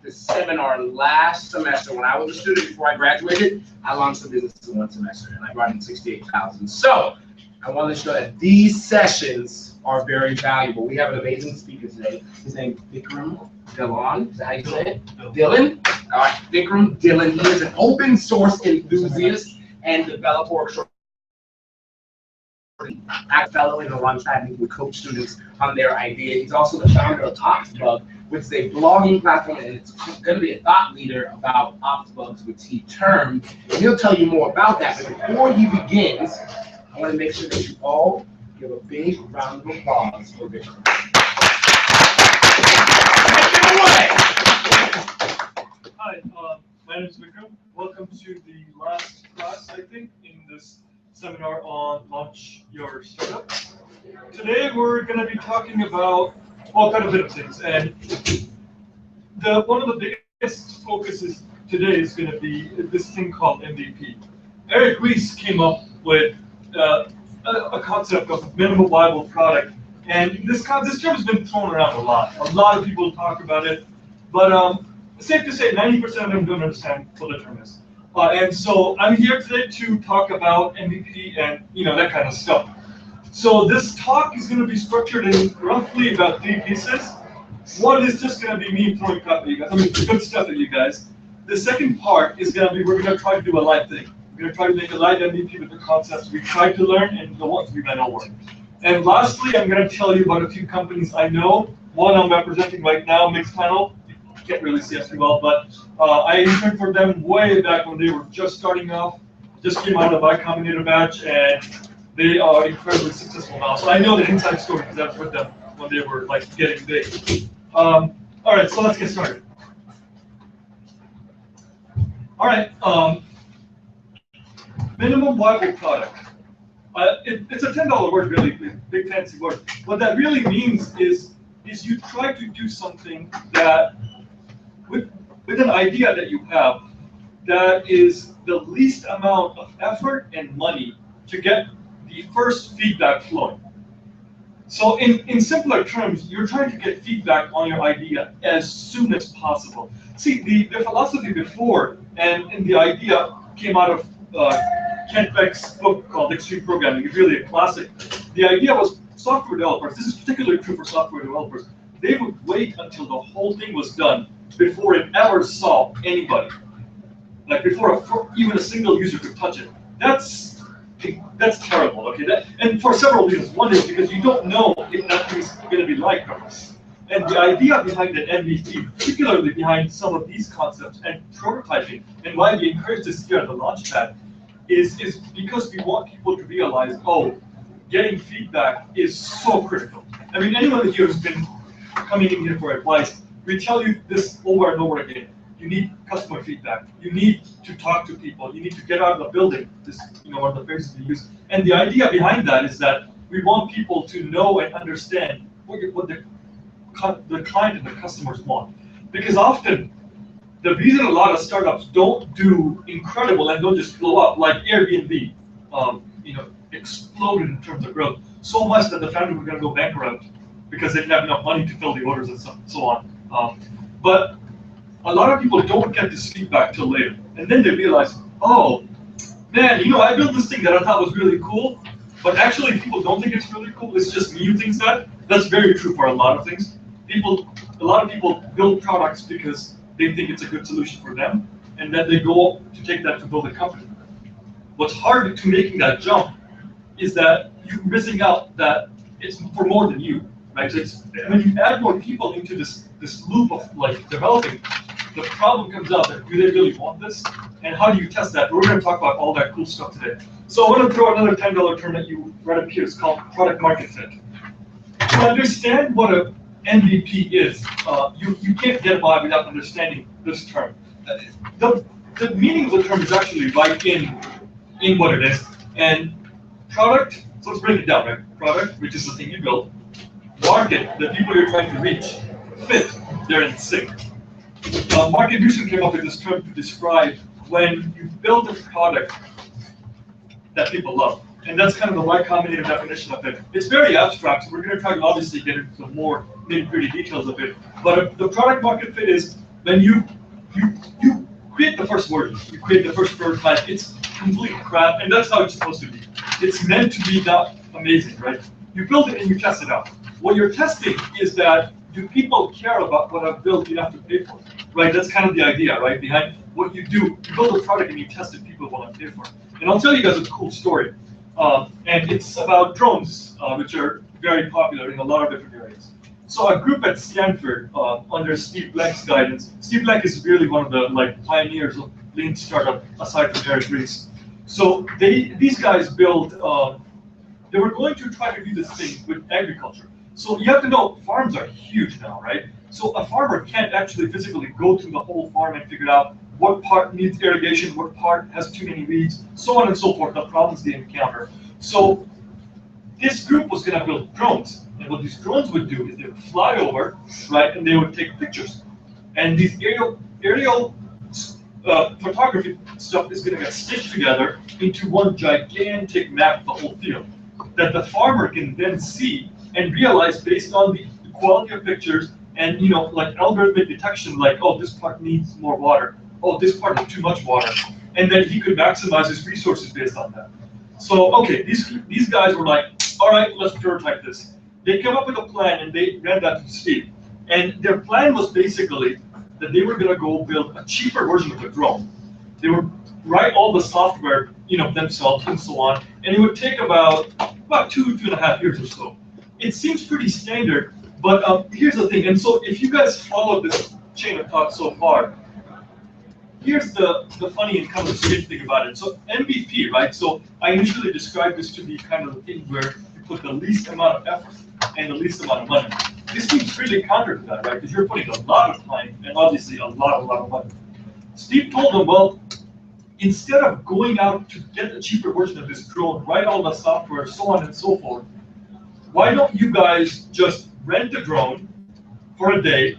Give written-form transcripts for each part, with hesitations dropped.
this seminar last semester. When I was a student before I graduated, I launched the business in 1 semester, and I brought in 68,000. So I wanted to show that these sessions are very valuable. We have an amazing speaker today. His name is Vikram Dhillon. Is that how you say it? Dylan. All right, Vikram Dhillon. He is an open source enthusiast and developer extraordinaire. Act fellow in the lunchtime meeting with coach students on their idea. He's also the founder of Opsbug, which is a blogging platform, and it's going to be a thought leader about Opsbugs, which he termed. And he'll tell you more about that. But before he begins, I want to make sure that you all give a big round of applause for Vikram. Take it away. Hi, my name is Vikram. Welcome to the last class, I think, in this seminar on Launch Your Startup. Today we're going to be talking about all kind of bit of things, and one of the biggest focuses today is going to be this thing called MVP. Eric Ries came up with a concept of minimum viable product, and this term has been thrown around a lot. A lot of people talk about it, but it's safe to say 90% of them don't understand what the term is. And so I'm here today to talk about MVP and that kind of stuff. So this talk is going to be structured in roughly about 3 pieces. One is just going to be me throwing crap at you guys. I mean, good stuff at you guys. The second part is going to be we're going to try to do a live thing. We're going to try to make a live MVP with the concepts we tried to learn and the ones we went over. And lastly, I'm going to tell you about a few companies I know. One I'm representing right now, Mixpanel. Can't really see us too well, but I interned for them way back when they were just starting off. Just came out of Y Combinator batch, and they are incredibly successful now. So I know the inside story because I was with them when they were like getting big. All right, so let's get started. All right, minimum viable product. It's a $10 word, really, big fancy word. What that really means is you try to do something that with an idea that you have that is the least amount of effort and money to get the first feedback flowing. So in simpler terms, you're trying to get feedback on your idea as soon as possible. See, the philosophy before and the idea came out of Kent Beck's book called Extreme Programming. It's really a classic. The idea was software developers, this is particularly true for software developers, they would wait until the whole thing was done before it ever saw anybody. Like before even a single user could touch it. That's terrible, okay? And for several reasons. One is because you don't know if that thing's going to be liked or not. And the idea behind the MVP, particularly behind some of these concepts and prototyping, and why we encourage this here at the Launchpad, is because we want people to realize, oh, getting feedback is so critical. I mean, anyone here who's been coming in here for advice, we tell you this over and over again. You need customer feedback. You need to talk to people. You need to get out of the building. This, one of the phrases we use. And the idea behind that is that we want people to know and understand what the client and the customers want. Because often, the reason a lot of startups don't do incredible and don't just blow up, like Airbnb, exploded in terms of growth so much that the founders were going to go bankrupt because they didn't have enough money to fill the orders and so on. But a lot of people don't get this feedback till later, and then they realize, oh, man, I built this thing that I thought was really cool, but actually people don't think it's really cool. It's just me who thinks that. That's very true for a lot of things. A lot of people build products because they think it's a good solution for them, and then they go to take that to build a company. What's hard to making that jump is that you're missing out that it's for more than you, right? So when you add more people into this loop of like developing, the problem comes out that do they really want this, and how do you test that? We're going to talk about all that cool stuff today. So I want to throw another $10 term that you read up here. It's called product market fit. To understand what a MVP is, you can't get by without understanding this term. The meaning of the term is actually right in what it is. And product, so let's break it down, right? Product, which is the thing you build. Market, the people you're trying to reach. Fit, they're in sync. Mark Houston came up with this term to describe when you build a product that people love. And that's kind of the Y Combinator definition of it. It's very abstract, so we're going to try to obviously get into the more nitty-gritty details of it. But the product market fit is when you create the first version, you create the first prototype, it's complete crap, and that's how it's supposed to be. It's meant to be that amazing, right? You build it and you test it out. What you're testing is that, do people care about what I've built enough to pay for it, right? That's kind of the idea, right? Behind what you do, you build a product and you test it, people want to pay for it. And I'll tell you guys a cool story. And it's about drones, which are very popular in a lot of different areas. So a group at Stanford, under Steve Blank's guidance, Steve Blank is really one of the pioneers of lean startup, aside from Eric Ries. So these guys built, they were going to try to do this thing with agriculture. So you have to know, farms are huge now, right? So a farmer can't actually physically go through the whole farm and figure out what part needs irrigation, what part has too many weeds, so on and so forth, the problems they encounter. So this group was gonna build drones. And what these drones would do is they would fly over, right, and they would take pictures. And these aerial photography stuff is gonna get stitched together into one gigantic map of the whole field that the farmer can then see and realize based on the quality of pictures and, like algorithmic detection, like, oh, this part needs more water. Oh, this part has too much water. And then he could maximize his resources based on that. So, okay, these guys were like, all right, let's prototype this. They came up with a plan and they ran that to Steve. And their plan was basically that they were gonna go build a cheaper version of the drone. They would write all the software, themselves and so on, and it would take about 2.5 years or so. It seems pretty standard, but here's the thing. And so if you guys follow this chain of thought so far, here's the funny and kind of strange thing about it. So MVP, right? So I usually describe this to be kind of the thing where you put the least amount of effort and the least amount of money. This seems really counter to that, right? Because you're putting a lot of time and obviously a lot of money. Steve told them, well, instead of going out to get a cheaper version of this drone, write all the software, so on and so forth, why don't you guys just rent a drone for a day,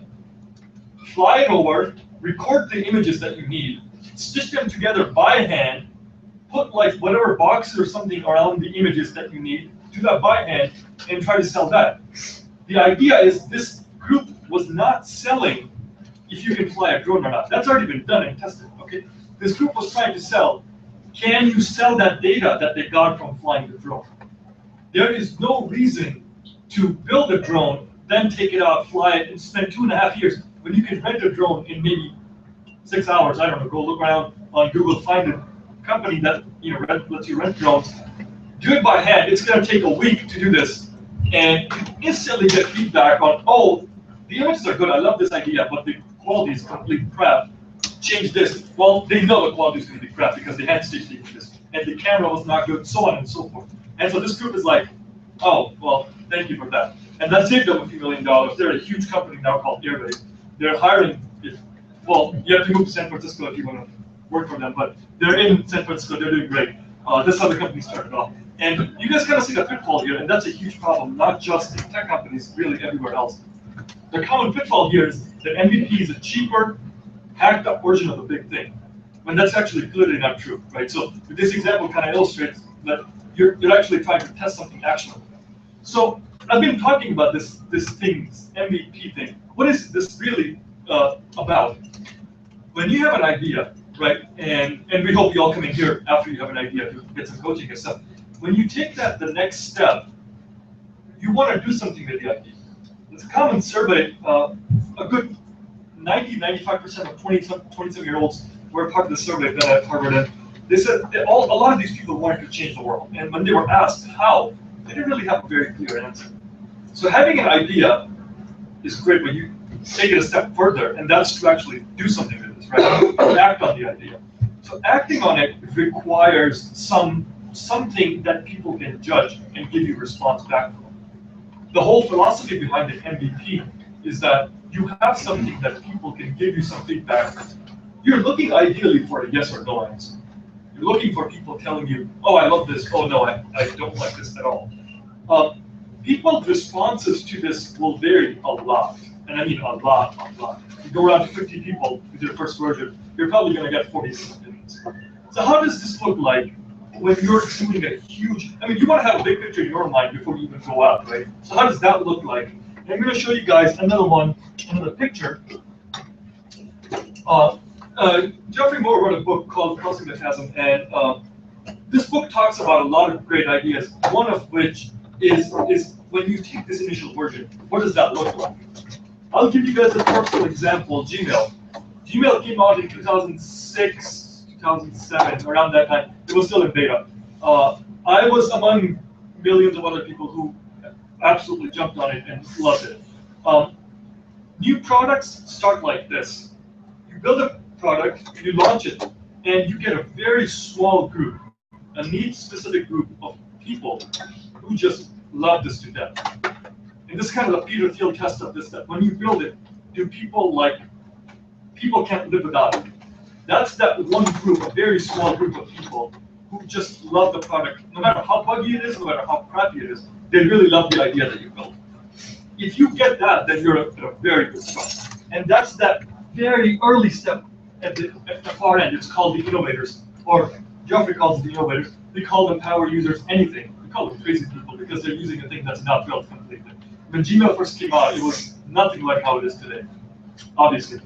fly it over, record the images that you need, stitch them together by hand, put whatever box or something around the images that you need, do that by hand, and try to sell that. The idea is this group was not selling if you can fly a drone or not. That's already been done and tested, okay? This group was trying to sell, can you sell that data that they got from flying the drone? There is no reason to build a drone, then take it out, fly it, and spend 2.5 years when you can rent a drone in maybe 6 hours. I don't know, go look around on Google, find a company that lets you rent drones. Do it by hand. It's going to take a week to do this, and you instantly get feedback on, oh, the images are good, I love this idea, but the quality is complete crap. Change this. Well, they know the quality is going to be crap because they had stitched the images, and the camera was not good, so on and so forth. And so this group is like, oh, well, thank you for that. And that saved them a few $1 million. They're a huge company now called Airbase. They're hiring, well, you have to move to San Francisco if you want to work for them, but they're in San Francisco, they're doing great. That's how the company started off. And you guys kind of see the pitfall here, and that's a huge problem, not just in tech companies, really everywhere else. The common pitfall here is that MVP is a cheaper, hacked up version of a big thing. When that's actually clearly not true, right? So this example kind of illustrates that you're actually trying to test something actionable. So I've been talking about this MVP thing. What is this really about? When you have an idea, right, and we hope you all come in here after you have an idea to get some coaching and stuff. When you take that the next step, you want to do something with the idea. It's a common survey, a good 90-95% of 27-year-olds were part of the survey done at Harvard, and they said a lot of these people wanted to change the world. And when they were asked how, they didn't really have a very clear answer. So having an idea is great, but you take it a step further, and that's to actually do something with this, right? Act on the idea. So acting on it requires something that people can judge and give you response back from. The whole philosophy behind the MVP is that you have something that people can give you some feedback. You're looking ideally for a yes or no answer. You're looking for people telling you, oh, I love this, oh no, I don't like this at all. People's responses to this will vary a lot, and I mean a lot. You go around to 50 people with your first version, you're probably going to get 40 opinions. So how does this look like when you're doing a huge, you want to have a big picture in your mind before you even go out, right? So how does that look like? And I'm going to show you guys another picture. Geoffrey Moore wrote a book called Crossing the Chasm, and this book talks about a lot of great ideas, one of which is when you take this initial version, what does that look like? I'll give you guys a personal example, Gmail. Gmail came out in 2006, 2007, around that time. It was still in beta. I was among millions of other people who absolutely jumped on it and loved it. New products start like this. You build a product, you launch it, and you get a very small group, a needs-specific group of people who just love this to death. And this is kind of a Peter Thiel test of this, that when you build it, people can't live without it. That's that one group, a very small group of people who just love the product, no matter how buggy it is, no matter how crappy it is, they really love the idea that you built. If you get that, then you're at a very good spot. And that's that very early step at the far end. It's called the innovators, or Geoffrey calls it the innovators. We call them power users, anything. We call them crazy people because they're using a thing that's not built completely. When Gmail first came out, it was nothing like how it is today, obviously.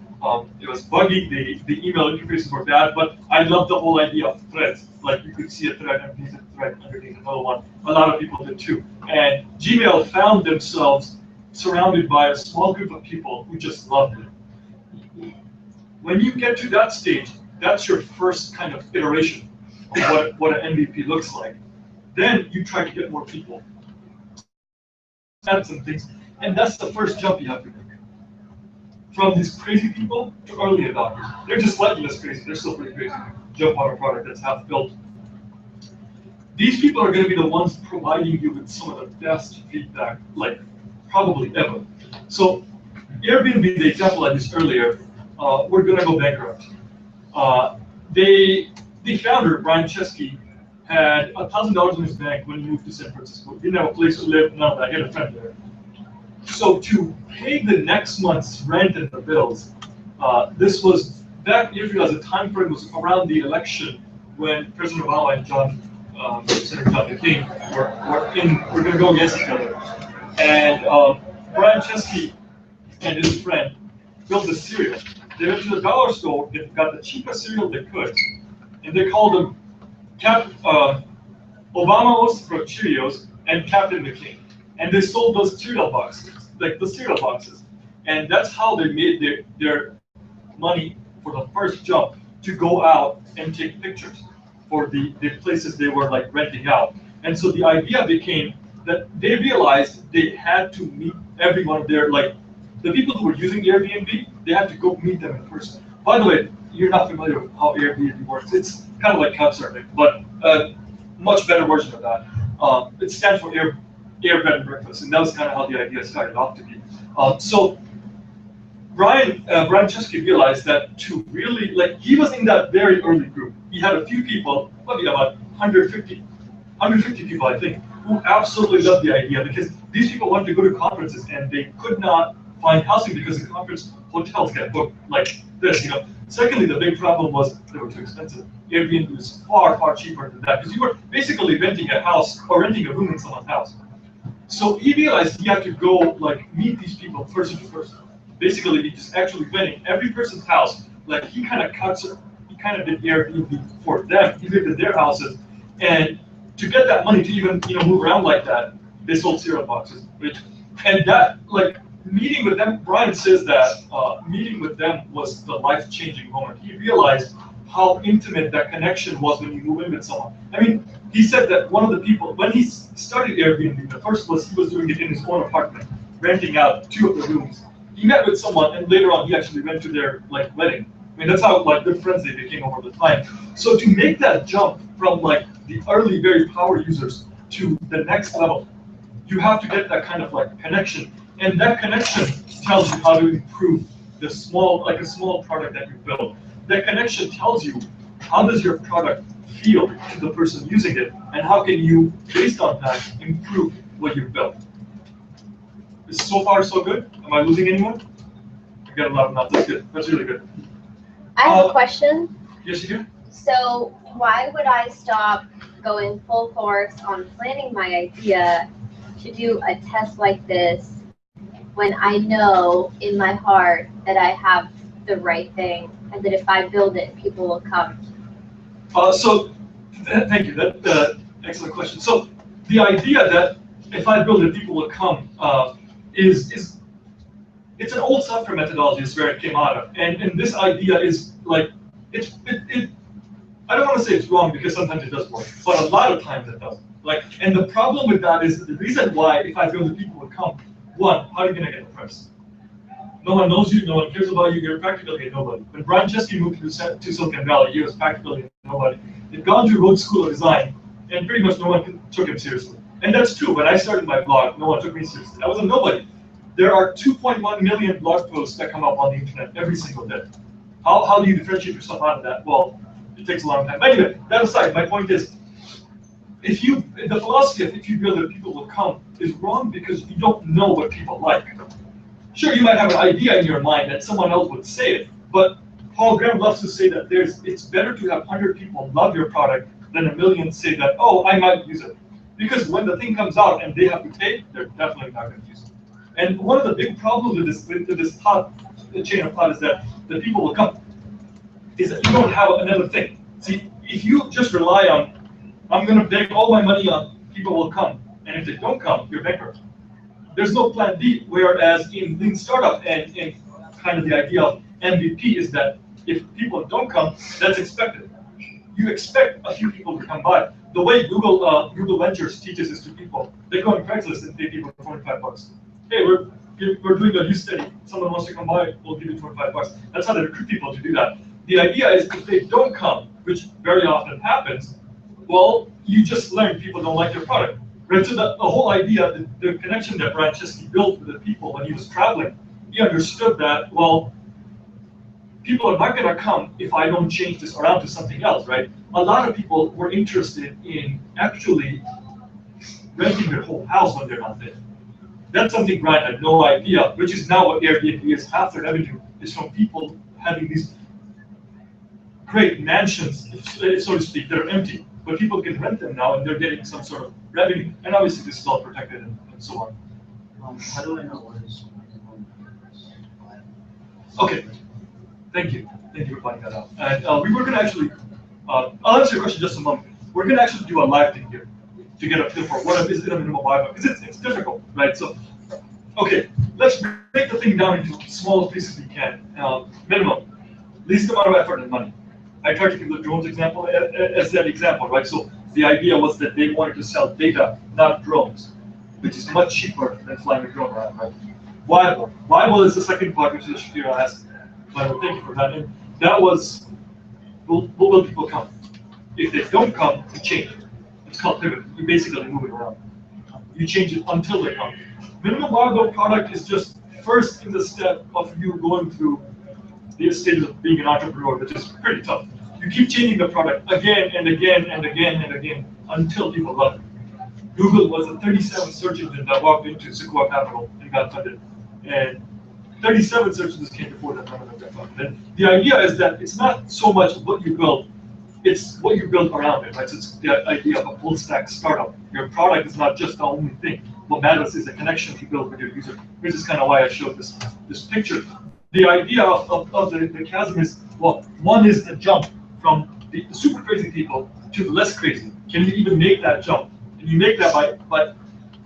It was buggy, the email interfaces were bad, but I love the whole idea of threads. Like you could see a thread underneath a thread underneath another one. A lot of people did too. And Gmail found themselves surrounded by a small group of people who just loved it. When you get to that stage, that's your first kind of iteration of what an MVP looks like. Then you try to get more people, add some things, and that's the first jump you have to make. From these crazy people to early adopters. They're just slightly less crazy. They're still pretty crazy. Jump on a product that's half built. These people are going to be the ones providing you with some of the best feedback, like probably ever. So Airbnb, the example I used earlier, we're going to go bankrupt. The founder, Brian Chesky, had $1,000 in his bank when he moved to San Francisco. He didn't have a place to live, none of that. He had a friend there. So to pay the next month's rent and the bills, this was that if as a time frame was around the election when President Obama and Senator John McCain were going to go against each other, and Brian Chesky and his friend built a cereal. They went to the dollar store, they got the cheapest cereal they could, and they called them Obama-O's for Cheerios and Captain McCain. And they sold those cereal boxes, like the cereal boxes. And that's how they made their money for the first jump, to go out and take pictures for the places they were like renting out. And so the idea became that they realized they had to meet every one of their, like, the people who were using Airbnb, they had to go meet them in person. By the way, you're not familiar with how Airbnb works. It's kind of like Couchsurfing, but a much better version of that. It stands for Air, Bed and Breakfast, and that was kind of how the idea started off to be. So Brian Chesky realized that to really, like, he was in that very early group. He had a few people, probably about 150 people, I think, who absolutely loved the idea, because these people wanted to go to conferences and they could not find housing because the conference hotels get booked like this, you know. Secondly, the big problem was they were too expensive. Airbnb was far, far cheaper than that, because you were basically renting a house or renting a room in someone's house. So he realized he had to go like meet these people person to person. Basically, he just actually went in every person's house. Like he kind of did Airbnb for them. He lived at their houses, and to get that money to even move around like that, they sold cereal boxes. And that, like, meeting with them, Brian says that meeting with them was the life-changing moment. He realized how intimate that connection was when you move in with someone. I mean, he said that one of the people, when he started Airbnb, the first was he was doing it in his own apartment, renting out 2 of the rooms. He met with someone, and later on he actually went to their wedding. I mean, that's how good friends they became over the time. So to make that jump from the early, very power users to the next level, you have to get that kind of connection, and that connection tells you how to improve a small product that you build. That connection tells you how does your product feel to the person using it, and how can you, based on that, improve what you've built. Is so far so good? Am I losing anyone? I got a lot of nods. That's good. That's really good. I have a question. Yes, you do. So why would I stop going full force on planning my idea to do a test like this when I know in my heart that I have the right thing, and that if I build it, people will come? Thank you. That excellent question. So the idea that if I build it, people will come is it's an old software methodology. Is where it came out of, and this idea is like it. I don't want to say it's wrong because sometimes it does work, but a lot of times it doesn't. Like, and the problem with that is the reason why if I build it, people will come. One, how are you going to get the press? No one knows you, no one cares about you, you're practically a nobody. When Brian Chesky moved to Silicon Valley, he was practically a nobody. He'd gone to Rhodes School of Design, and pretty much no one took him seriously. And that's true. When I started my blog, no one took me seriously. I was a nobody. There are 2.1 million blog posts that come up on the internet every single day. How do you differentiate yourself out of that? Well, it takes a long time. Anyway, that aside, my point is, the philosophy of if you build it, people will come is wrong because you don't know what people like. Sure, you might have an idea in your mind that someone else would say it, but Paul Graham loves to say that it's better to have 100 people love your product than a million say that, oh, I might use it. Because when the thing comes out and they have to pay, they're definitely not going to use it. And one of the big problems with this chain of thought is that the people will come, is that you don't have another thing. See, if you just rely on, I'm going to beg all my money on people will come, and if they don't come, you're bankrupt. There's no plan B, whereas in Lean Startup and kind of the idea of MVP is that if people don't come, that's expected. You expect a few people to come by. The way Google Ventures teaches this to people, they go on Craigslist and pay people $25. Hey, we're doing a use study. Someone wants to come by, we'll give you $25. That's how they recruit people to do that. The idea is if they don't come, which very often happens, well, you just learn people don't like your product. Right? So the whole idea, the connection that Brian Chesky built with the people when he was traveling, he understood that, well, people are not going to come if I don't change this around to something else, right? A lot of people were interested in actually renting their whole house when they're not there. That's something Brian had no idea, which is now what Airbnb is. Half their revenue is from people having these great mansions, so to speak, that are empty. But people can rent them now, and they're getting some sort of revenue. And obviously, this is all protected and so on. How do I know what is? Okay, thank you. Thank you for pointing that out. And we were going to actually, I'll answer your question in just a moment. We're going to actually do a live thing here to get a feel for what is in a minimum viable, because it's difficult, right? So, okay, let's break the thing down into small pieces we can. Minimum, least amount of effort and money. I tried to give the drones example as that example, right? So the idea was that they wanted to sell data, not drones, which is much cheaper than flying a drone around, right? Viable. Viable is the second part, which is Shapiro asked. But thank you for that. And that was, will people come? If they don't come, you change it. It's called pivot. You basically move it around. You change it until they come. Minimum viable product is just first in the step of you going through the stages of being an entrepreneur, which is pretty tough. You keep changing the product again and again and again and again until people love it. Google was the 37th search engine that walked into Sequoia Capital and got funded. And 37 search engines came before that number got funded. And the idea is that it's not so much what you build, it's what you build around it, right? So it's the idea of a full stack startup. Your product is not just the only thing. What matters is the connection you build with your user, which is kind of why I showed this picture. The idea of the chasm is, well, one is the jump from the super crazy people to the less crazy. Can you even make that jump? And you make that by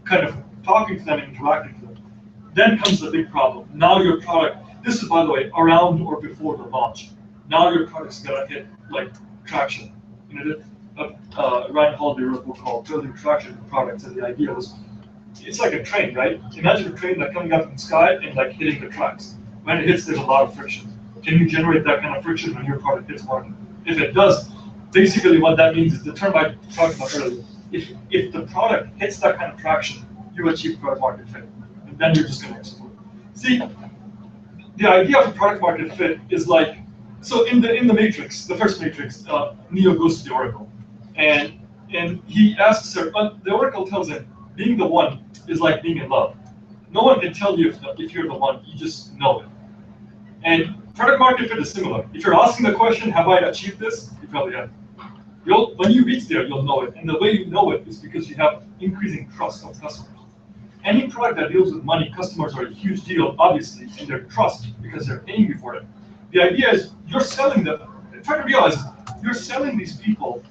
kind of talking to them and interacting with them. Then comes the big problem. Now your product, this is, by the way, around or before the launch. Now your product's gonna hit like traction. You know, Ryan Holiday wrote a book called Building Traction in Products, and the idea was, it's like a train, right? Imagine a train like coming out from the sky and like hitting the tracks. When it hits, there's a lot of friction. Can you generate that kind of friction when your product hits market? If it does, basically what that means is the term I talked about earlier. If the product hits that kind of traction, you achieve product market fit, and then you're just going to explode. See, the idea of a product market fit is like, so in the Matrix, the first Matrix, Neo goes to the Oracle, and he asks her. The Oracle tells him, being the one is like being in love. No one can tell you if you're the one, you just know it. And product market fit is similar. If you're asking the question, have I achieved this? You probably have. When you reach there, you'll know it. And the way you know it is because you have increasing trust of customers. Any product that deals with money, customers are a huge deal, obviously, and their trust because they're paying you for it. The idea is you're selling them. Try to realize you're selling these people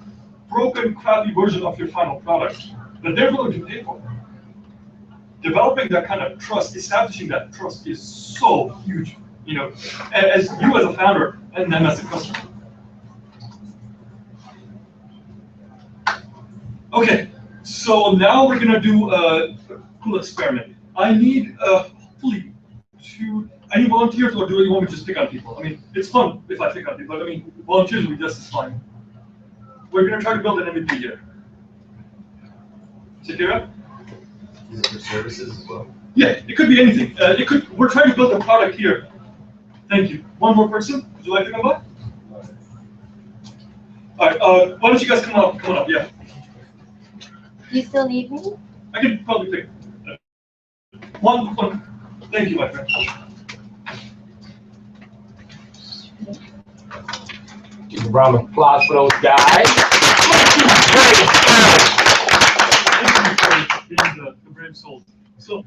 broken, crappy version of your final product that they're willing to pay for. Developing that kind of trust, establishing that trust is so huge. You know, as you as a founder and them as a customer. Okay, so now we're gonna do a cool experiment. I need hopefully I need volunteers, or do you want me to just pick on people? I mean, it's fun if I pick on people, but I mean, volunteers will be just as fun. We're gonna try to build an MVP here. Shakira? Is it for services as well? Yeah, it could be anything. We're trying to build a product here. Thank you. One more person? Would you like to come by? All right. Why don't you guys come on up? Yeah. You still need me? I can probably pick one. Thank you, my friend. Give a round of applause for those guys. Thank you for being the brave souls. So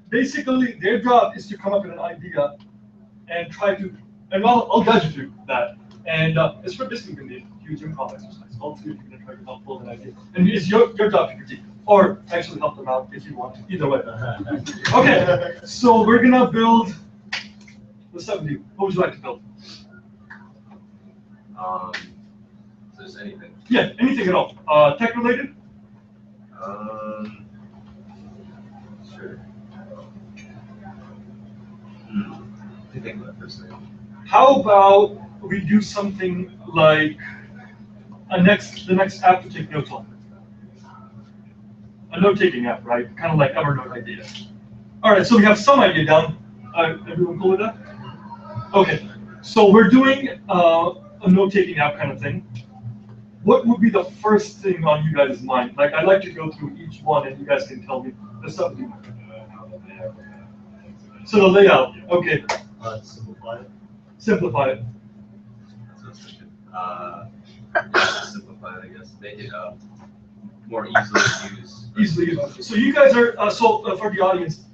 basically, their job is to come up with an idea and try to, and I'll guide you through that. And it's for basically going to be a huge improv exercise. All three of you are going to try to help build an idea. And it's your job to critique, or actually help them out if you want to. Either way. Okay, so we're going to build, what's up with you? What would you like to build? Just anything. Yeah, anything at all. Tech related? Sure. I think about this thing. How about we do something like the next app to take notes on? A note-taking app, right? Kind of like Evernote idea. All right, so we have some idea down. Everyone cool with that? Okay, so we're doing a note-taking app kind of thing. What would be the first thing on you guys' mind? Like, I'd like to go through each one, and you guys can tell me the stuff you. So the layout, okay. Simplify it. Simplify it. Simplify it, I guess. Make it more easily used. Easily used. So you guys are, for the audience,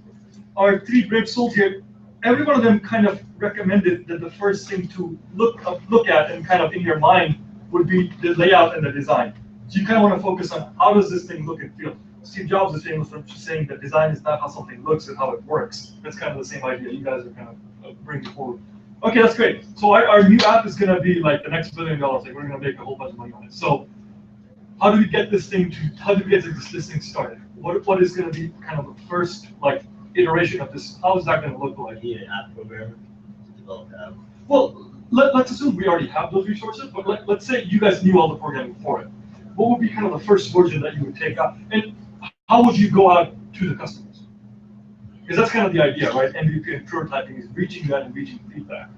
our three brave souls here, every one of them kind of recommended that the first thing to look at and kind of in your mind would be the layout and the design. So you kind of want to focus on how does this thing look and feel. Steve Jobs is famous for saying that design is not how something looks and how it works. That's kind of the same idea you guys are kind of bringing forward. Okay, that's great. So our new app is going to be like the next $1 billion. Like we're going to make a whole bunch of money on it. So how do we get this thing this thing started? What is going to be kind of the first like iteration of this? How is that going to look like? You need an app programmer to develop the app. Well, let's assume we already have those resources, but let's say you guys knew all the programming for it. What would be kind of the first version that you would take out? And how would you go out to the customers? Because that's kind of the idea, right? MVP and prototyping is reaching that and reaching feedback.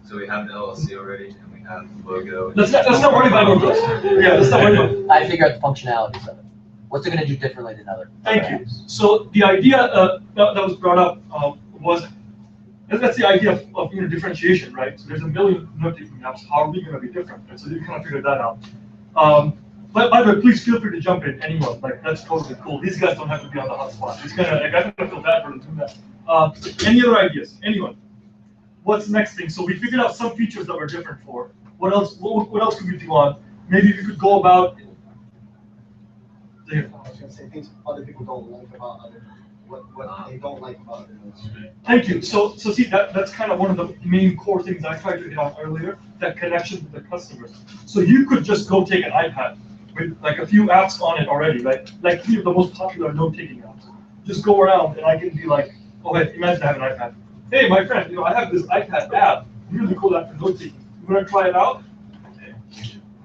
So we have the LLC already, and we have the logo. Let's not worry about logos. Yeah, let's not worry about. I figure out the functionalities of it. What's it going to do differently than other? Thank you. So the idea that was brought up was that's the idea of differentiation, right? So there's a million note-taking apps. How are we going to be different? And so you kind of figured that out. But by the way, please feel free to jump in, anyone. Like that's totally cool. These guys don't have to be on the hot spot. It's gonna, like, I'm gonna feel bad for them doing that. Any other ideas? Anyone? What's the next thing? So we figured out some features that were different for. What else? What else could we do on? Maybe we could go about. I was gonna say things other people don't like about other. What they don't like about other. Thank you. So see that's kind of one of the main core things I tried to hit on earlier. That connection with the customers. So you could just go take an iPad with like a few apps on it already, right? Like 3 of the most popular note-taking apps. Just go around and I can be like, oh, hey, imagine I have an iPad. Hey, my friend, I have this iPad app, really cool app for note-taking. You want to try it out?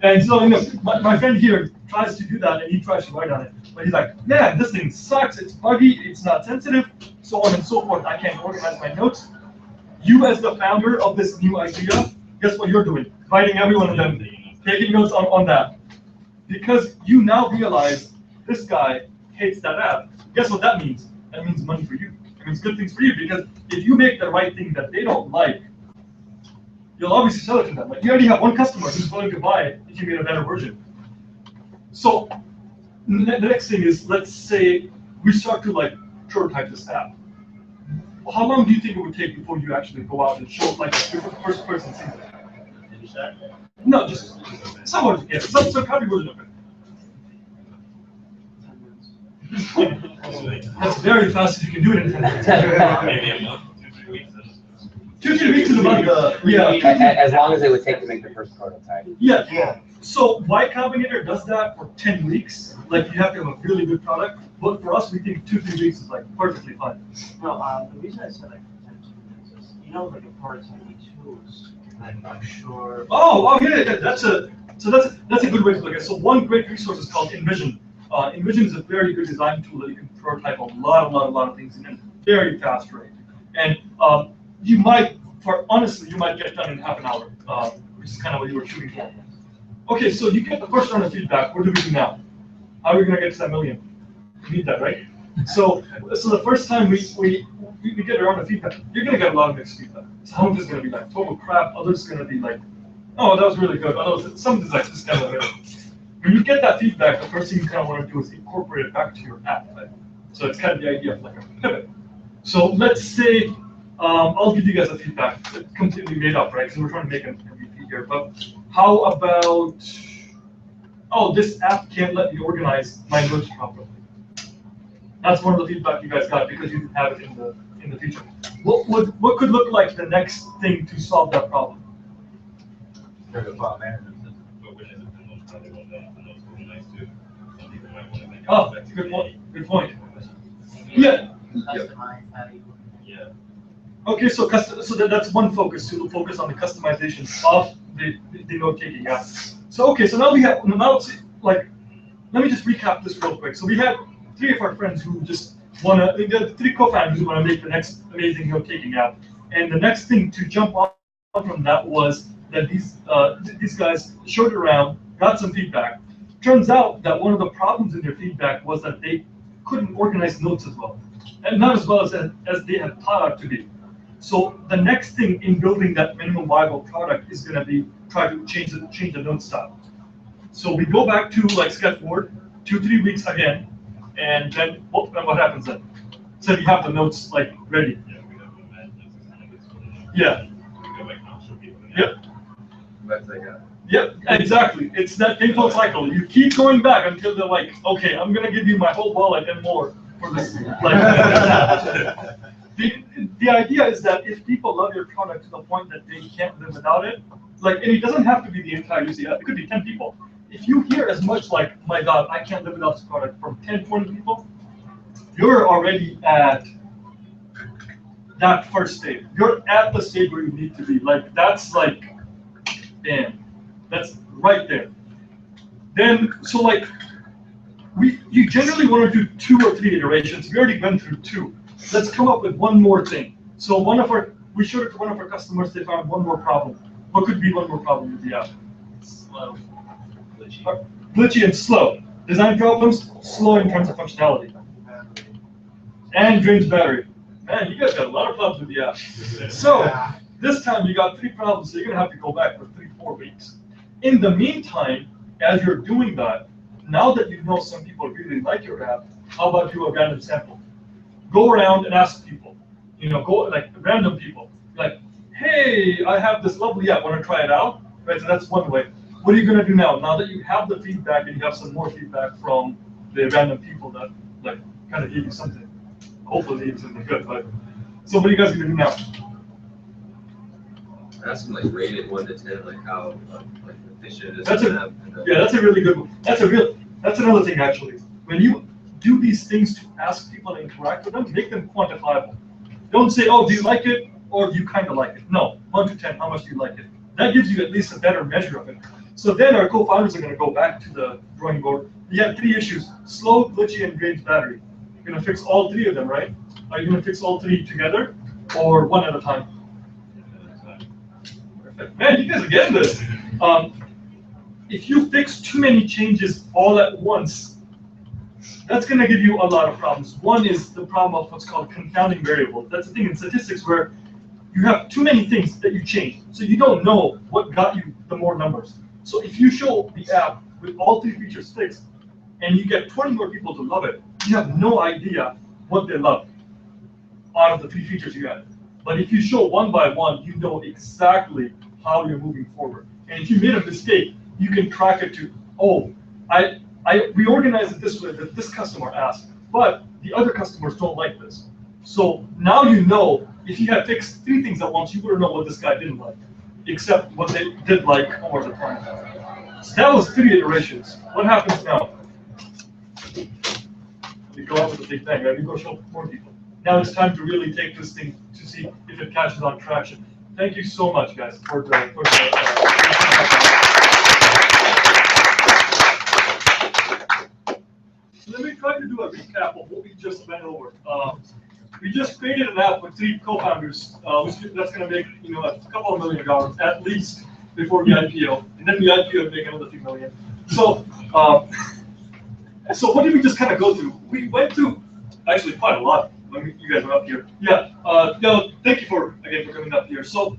And so, my friend here tries to do that and he tries to write on it. But he's like, man, this thing sucks, it's buggy, it's not sensitive, so on and so forth. I can't organize my notes. You as the founder of this new idea, guess what you're doing? Writing every one of them, taking notes on that. Because you now realize this guy hates that app. Guess what that means? That means money for you. It means good things for you, because if you make the right thing that they don't like, you'll obviously sell it to them. Like you already have one customer who's willing to buy it if you get a better version. So the next thing is, let's say we start to like prototype this app. how long do you think it would take before you actually go out and show like your first person sees it? No, just someone, yeah, some copy version of it. That's very fast if you can do it in 10 minutes. Maybe a month, 2-3 weeks. 2-3 weeks is about yeah. As long as it would take to make the first prototype. Yeah. Yeah. So Y Combinator does that for 10 weeks. Like you have to have a really good product. But for us, we think 2-3 weeks is like perfectly fine. No, the reason I said like 10 to 2 minutes is, you know, like a prototype tools, I'm not sure. Oh, yeah. That's a good way to look at it. So one great resource is called InVision. InVision is a very good design tool that you can prototype a lot of things in a very fast rate. And you might get done in half an hour, which is kind of what you were shooting for. Okay, so you get the first round of feedback. What do we do now? How are we going to get to that million? We need that, right? So the first time we get a round of feedback, you're going to get a lot of mixed feedback. Some of it's going to be like total crap. Others are going to be like, oh, that was really good. Others, some of it's like this kind of middle. When you get that feedback, the first thing you kind of want to do is incorporate it back to your app. Right? So it's kind of the idea of like a pivot. So let's say I'll give you guys a feedback. It's completely made up, right? Because we're trying to make an MVP here. But how about, oh, this app can't let me organize my notes properly. That's one of the feedback you guys got because you didn't have it in the feature. What could look like the next thing to solve that problem? Oh, good point. Good point. Yeah. Customize how you. Yeah. Okay, so that's one focus, to focus on the customization of the note taking. Yeah. So okay, so now it's like, let me just recap this real quick. So we had 3 of our friends who just the 3 co-founders who want to make the next amazing note taking app, and the next thing to jump on from that was that these guys showed it around, got some feedback. Turns out that one of the problems in their feedback was that they couldn't organize notes as well, and not as well as they had thought out to be. So the next thing in building that minimum viable product is going to be try to change the note style. So we go back to like sketchboard, 2-3 weeks again, and then what happens then? So you have the notes like ready. Yeah, we have a man. Yeah. We go back and I'll show people. Yep. But they got. Yep, exactly. It's that painful cycle. You keep going back until they're like, okay, I'm gonna give you my whole wallet and more for this. Like, the idea is that if people love your product to the point that they can't live without it, like, and it doesn't have to be the entire user. It could be 10 people. If you hear as much like, my God, I can't live without this product from 10, 20 people, you're already at that first stage. You're at the stage where you need to be. Like, that's like, damn. That's right there. Then, so like, you generally want to do 2 or 3 iterations. We already went through 2. Let's come up with one more thing. So we showed it to one of our customers. They found one more problem. What could be one more problem with the app? Slow. Glitchy and slow. Design problems, slow in terms of functionality. And drains battery. Man, you guys got a lot of problems with the app. So this time you got 3 problems, so you're gonna have to go back for 3-4 weeks. In the meantime, as you're doing that, now that you know some people really like your app, how about do a random sample? Go around and ask people, go like random people, like, hey, I have this lovely app, want to try it out? Right, so that's one way. What are you going to do now? Now that you have the feedback and you have some more feedback from the random people that like kind of gave you something, hopefully gave you something good. But so what are you guys going to do now? Ask them like rated 1 to 10, like how like efficient is That's the a- app. Yeah, that's a really good one. That's another thing actually. When you do these things to ask people to interact with them, make them quantifiable. Don't say, oh, do you like it? Or do you kind of like it? No, 1 to 10, how much do you like it? That gives you at least a better measure of it. So then our co-founders are going to go back to the drawing board. We have 3 issues: slow, glitchy, and drains battery. You're going to fix all 3 of them, right? Are you going to fix all 3 together or one at a time? Perfect. Man, you guys are getting this. If you fix too many changes all at once, that's going to give you a lot of problems. One is the problem of what's called confounding variables. That's the thing in statistics where you have too many things that you change. So you don't know what got you the more numbers. So if you show the app with all 3 features fixed, and you get 20 more people to love it, you have no idea what they love. out of the 3 features you had. But if you show one by one, you know exactly how you're moving forward. And if you made a mistake, you can track it to, oh, I reorganized it this way that this customer asked, but the other customers don't like this. So now you know, if you had fixed 3 things at once, you wouldn't know what this guy didn't like, except what they did like over the time. So that was 3 iterations. What happens now? We go out with the big bang, right? We go show more people. Now it's time to really take this thing to see if it catches on traction. Thank you so much, guys, for the So let me try to do a recap of what we just went over. We just created an app with 3 co-founders, that's going to make a couple of $1 million at least before the IPO, and then the IPO would make another $3 million. So, so what did we just kind of go through? We went through actually quite a lot when you guys were up here. Yeah. No, thank you for coming up here. So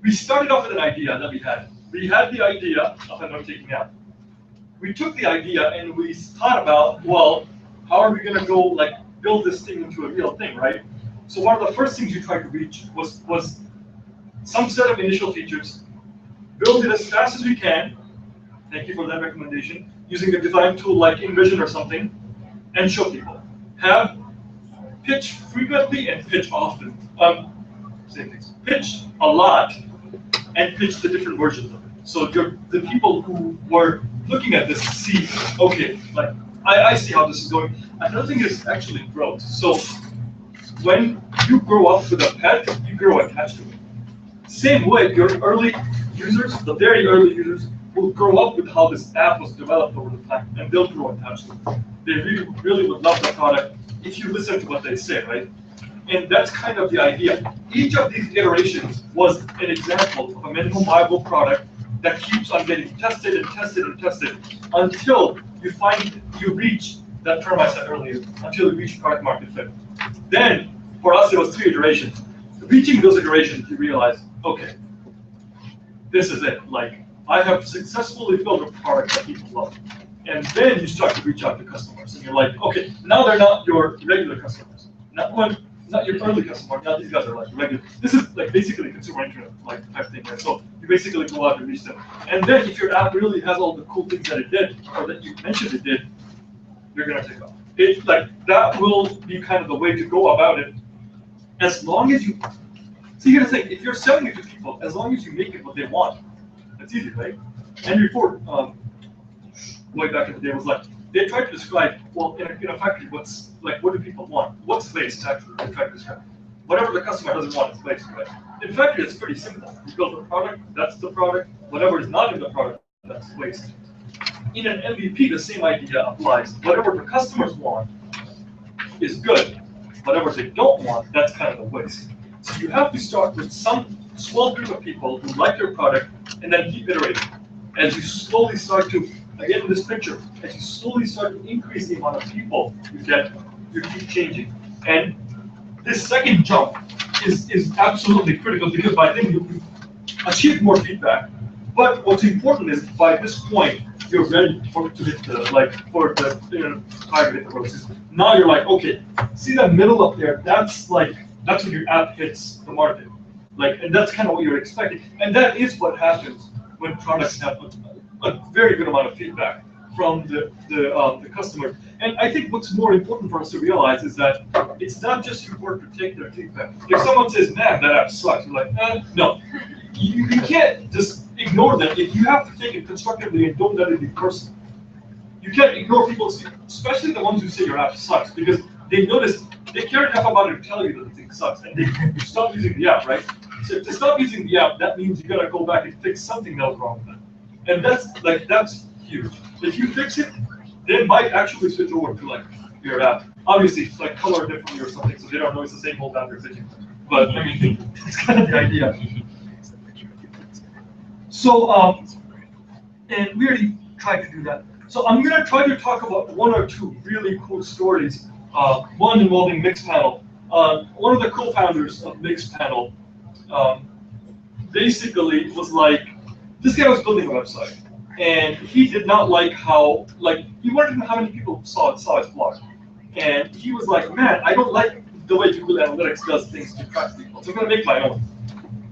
we started off with an idea that we had. We had the idea of a note-taking app. We took the idea and we thought about, well, how are we going to go build this thing into a real thing, right? So one of the first things we tried to reach was some set of initial features, build it as fast as we can. Thank you for that recommendation. Using a design tool like InVision or something, and show people. Have pitch frequently and pitch often. Same things. Pitch a lot and pitch the different versions of it. So the people who were looking at this see, okay, I see how this is going. Another thing is actually growth. So when you grow up with a pet, you grow attached to it. Same way, your early users, the very early users, will grow up with how this app was developed over the time, and they'll grow attached to it. They really, really would love the product if you listen to what they say, right? And that's kind of the idea. Each of these iterations was an example of a minimum viable product that keeps on getting tested and tested and tested until you reach that term I said earlier, until you reach product market fit. Then, for us, it was 3 iterations. Reaching those iterations, you realize, okay, this is it. I have successfully built a product that people love. And then you start to reach out to customers, and you're like, okay, now they're not your regular customers. Not your early customer. Now these guys are regular. This is basically consumer internet type thing, right? So you basically go out and reach them. And then if your app really has all the cool things that it did, or that you mentioned it did, you're gonna take off. That will be kind of the way to go about it. As long as you see, here's the thing: if you're selling it to people, as long as you make it what they want, that's easy, right? Henry Ford, way back in the day, was they tried to describe, well, in a factory, what do people want? What's waste, actually, they tried to describe. Whatever the customer doesn't want is waste, right? In factory, it's pretty simple. You build a product, that's the product. Whatever is not in the product, that's waste. In an MVP, the same idea applies. Whatever the customers want is good. Whatever they don't want, that's kind of a waste. So you have to start with some small group of people who like your product, and then keep iterating. As you slowly start to, again in this picture, as you slowly start to increase the amount of people you get, you keep changing. And this second jump is absolutely critical, because by then you achieve more feedback. But what's important is, by this point, you're ready to hit the target approaches. Now you're okay, see that middle up there? That's when your app hits the market. And that's kind of what you're expecting. And that is what happens when products have a very good amount of feedback from the customer. And I think what's more important for us to realize is that it's not just important to take their feedback. If someone says, man, that app sucks, you're no. You can't just ignore that. You have to take it constructively and don't let it be personal. You can't ignore people, especially the ones who say your app sucks, because they care enough about it to tell you that the thing sucks, and they stop using the app, right? So to stop using the app, that means you gotta go back and fix something that was wrong with it. And that's huge. If you fix it, they might actually switch over to your app. Obviously, it's color differently or something, so they don't know it's the same whole boundary vision. But I mean, it's kind of the idea. So, and we already tried to do that. So I'm gonna try to talk about 1 or 2 really cool stories. One involving Mixpanel. One of the co-founders of Mixpanel basically was this guy was building a website, and he did not like he wanted to know how many people saw his blog, and he was man, I don't like the way Google Analytics does things to track people. So I'm gonna make my own.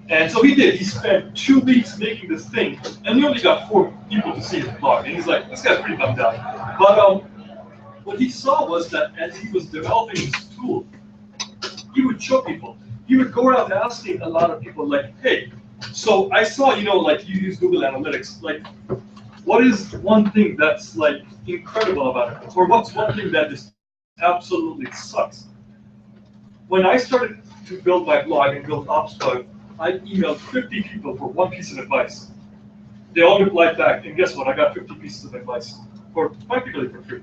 And so he did. He spent 2 weeks making this thing, and he only got 4 people to see his blog. And he's like, this guy's pretty bummed out. But what he saw was that as he was developing this tool, he would show people. He would go around asking a lot of people, like, hey, so I saw, like you use Google Analytics, like, what is one thing that's like incredible about it? Or what's one thing that just absolutely sucks? When I started to build my blog and build OpsBug, I emailed 50 people for one piece of advice. They all replied back, and guess what? I got 50 pieces of advice, practically for free.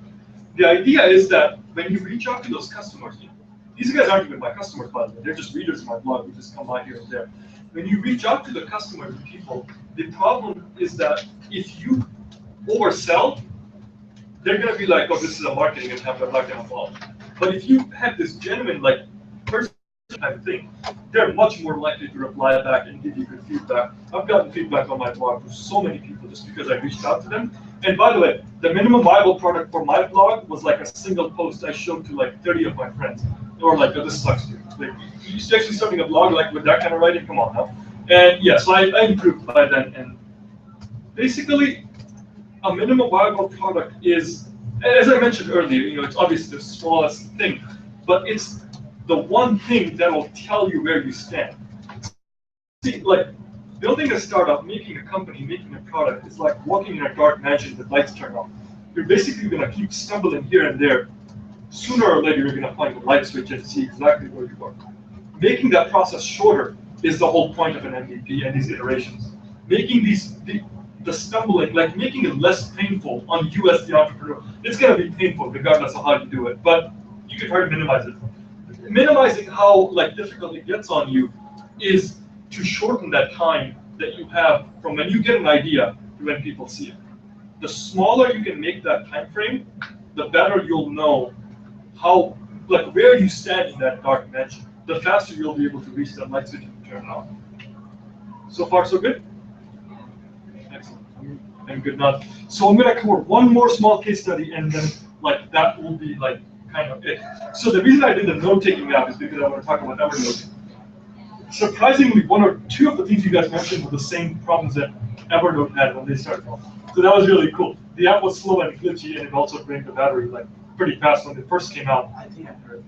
The idea is that when you reach out to those customers, these guys aren't even my customers, by the way. They're just readers of my blog who just come by here and there. When you reach out to the customers and people, the problem is that if you oversell, they're going to be like, oh, this is a marketing attempt, I'm not going to follow. But if you have this genuine, like, person type of thing, they're much more likely to reply back and give you good feedback. I've gotten feedback on my blog from so many people just because I reached out to them. And by the way, the minimum viable product for my blog was like a single post I showed to like 30 of my friends. They were like, oh, this sucks, dude. Like, you actually starting a blog like with that kind of writing? Come on now. And yeah, so I improved by then. And basically, a minimum viable product is, as I mentioned earlier, it's obviously the smallest thing, but it's the one thing that will tell you where you stand. See, like, building a startup, making a company, making a product is like walking in a dark mansion with lights turned off. You're basically going to keep stumbling here and there. Sooner or later, you're going to find the light switch and see exactly where you are. Making that process shorter is the whole point of an MVP and these iterations. Making the stumbling, like making it less painful on you as the entrepreneur. It's going to be painful regardless of how you do it, but you can try to minimize it. Minimizing how difficult it gets on you is to shorten that time that you have from when you get an idea to when people see it. The smaller you can make that time frame, the better you'll know how, where you stand in that dark mansion. The faster you'll be able to reach that light switch and turn it on. So far, so good? Excellent. And good enough. So I'm going to cover one more small case study, and then that will be kind of it. So the reason I did the note-taking app is because I want to talk about Evernote. Surprisingly, 1 or 2 of the things you guys mentioned were the same problems that Evernote had when they started off. So that was really cool. The app was slow and glitchy, and it also drained the battery pretty fast when it first came out. I think I heard.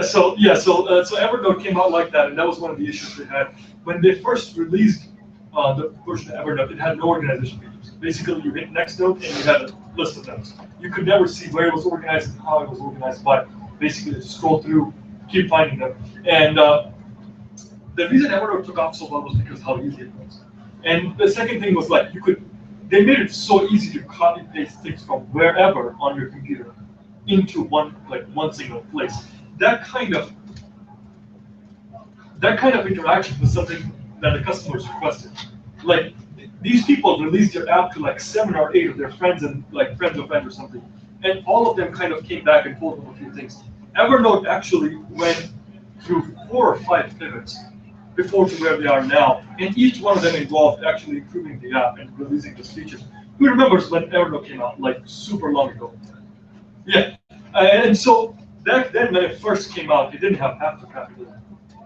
So Evernote came out like that, and that was one of the issues they had when they first released the version of Evernote. It had no organization features. Basically, you hit next note, and you had a list of notes. You could never see where it was organized and how it was organized, but basically just scroll through, keep finding them. And the reason Evernote took off so well was because of how easy it was. And the second thing was they made it so easy to copy paste things from wherever on your computer into one single place. That kind of interaction was something that the customers requested. These people released their app to 7 or 8 of their friends and friends of friends or something, and all of them kind of came back and told them a few things. Evernote actually went through 4 or 5 pivots before to where they are now, and each one of them involved actually improving the app and releasing this feature. Who remembers when Evernote came out, super long ago? Yeah, and so back then when it first came out, it didn't have half the crap it did.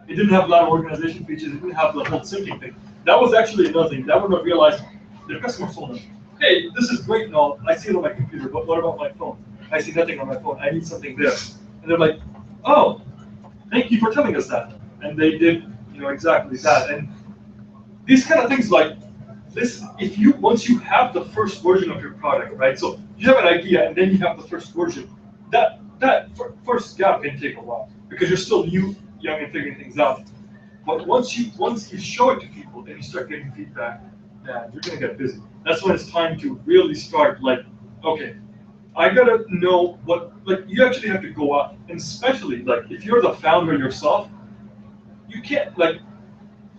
It didn't have a lot of organization features. It didn't have the whole syncing thing. That was actually another thing. Evernote realized their customers told them, hey, this is great and all. I see it on my computer, but what about my phone? I see nothing on my phone. I need something there. And they're like, oh, thank you for telling us that. And they did exactly that. And these kind of things like this, once you have the first version of your product, right? So you have an idea and then you have the first version. That first gap can take a while because you're still young and figuring things out. But once you show it to people and you start getting feedback, man, you're gonna get busy. That's when it's time to really start okay, I gotta know what, you actually have to go out, and especially if you're the founder yourself, you can't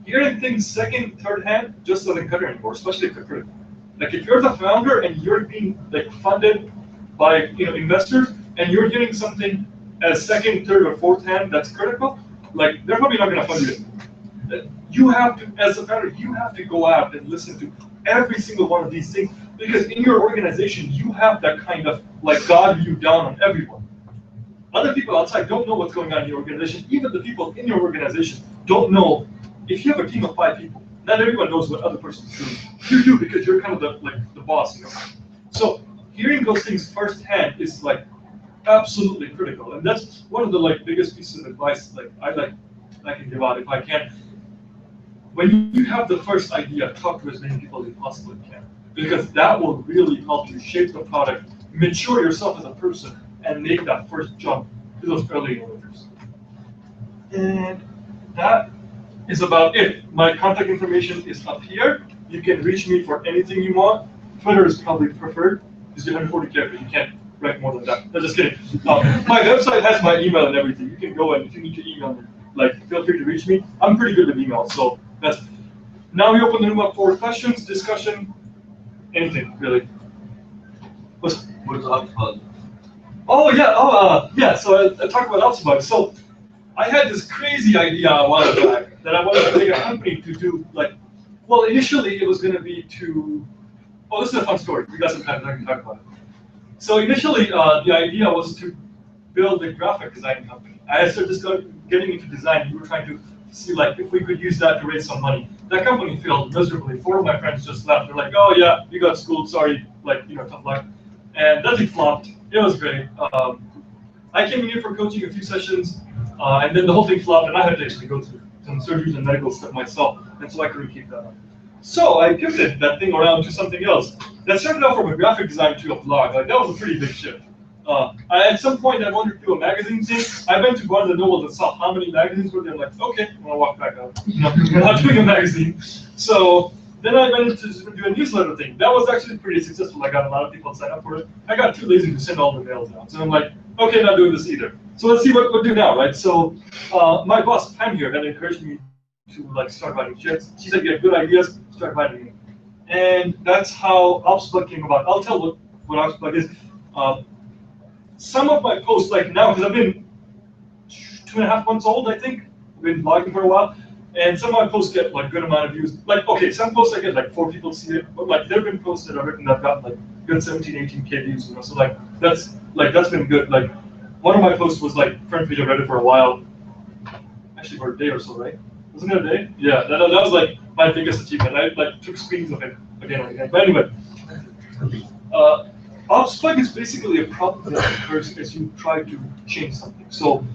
hearing things second, third hand just doesn't cut it anymore, especially if they're critical. If you're the founder and you're being funded by investors and you're getting something as second, third, or fourth hand that's critical, they're probably not gonna fund you anymore. You have to, as a founder, you have to go out and listen to every single one of these things, because in your organization you have that kind of God view down on everyone. Other people outside don't know what's going on in your organization. Even the people in your organization don't know. If you have a team of 5 people, not everyone knows what other person's doing. You do because you're kind of the boss, you know. So hearing those things firsthand is like absolutely critical, and that's one of the biggest pieces of advice I can give out if I can. When you have the first idea, talk to as many people as you possibly can, because that will really help you shape the product, mature yourself as a person, and make that first jump to those early innovators. And that is about it. My contact information is up here. You can reach me for anything you want. Twitter is probably preferred because you have 140 characters. You can't write more than that. No, just kidding. My website has my email and everything. You can go and if you need to email me, feel free to reach me. I'm pretty good with email, so that's. Now we open the room up for questions, discussion, anything really. What's HubSpot? Oh yeah, yeah. So I talked about HubSpot. So I had this crazy idea a while back that I wanted to make a company to do well, initially it was going to be to. Oh, this is a fun story. We got some time to talk about it. So initially, the idea was to build a graphic design company. I started just getting into design. We were trying to see if we could use that to raise some money. That company failed miserably. 4 of my friends just left. They're like, "Oh yeah, you got schooled. Sorry, tough luck." And that thing flopped. It was great. I came in here for coaching a few sessions, and then the whole thing flopped, and I had to actually go through some surgeries and medical stuff myself, and so I couldn't keep that up. So I pivoted that thing around to something else. That started out from a graphic design to a blog. That was a pretty big shift. At some point, I wanted to do a magazine thing. I went to Barnes & Noble and saw how many magazines were there. I'm like, okay, I'm gonna walk back out. We're not doing a magazine. So then I went to do a newsletter thing. That was actually pretty successful. I got a lot of people to sign up for it. I got too lazy to send all the mails out. So I'm like, okay, not doing this either. So let's see what we'll do now, right? So my boss, Pam here, had encouraged me to start writing checks. She said, you have good ideas, start writing them. And that's how HubSpot came about. I'll tell what HubSpot is. Some of my posts, now, because I've been 2.5 months old, I think. I've been blogging for a while. And some of my posts get good amount of views. Okay, some posts I get 4 people see it, but there have been posts that I've written that got good 17, 18K views, you know. So that's been good. One of my posts was front page of Reddit for a while. Actually for a day or so, right? Wasn't it a day? Yeah, that was my biggest achievement. I took screens of it again and again. But anyway, HubSpot is basically a problem that occurs as you try to change something. So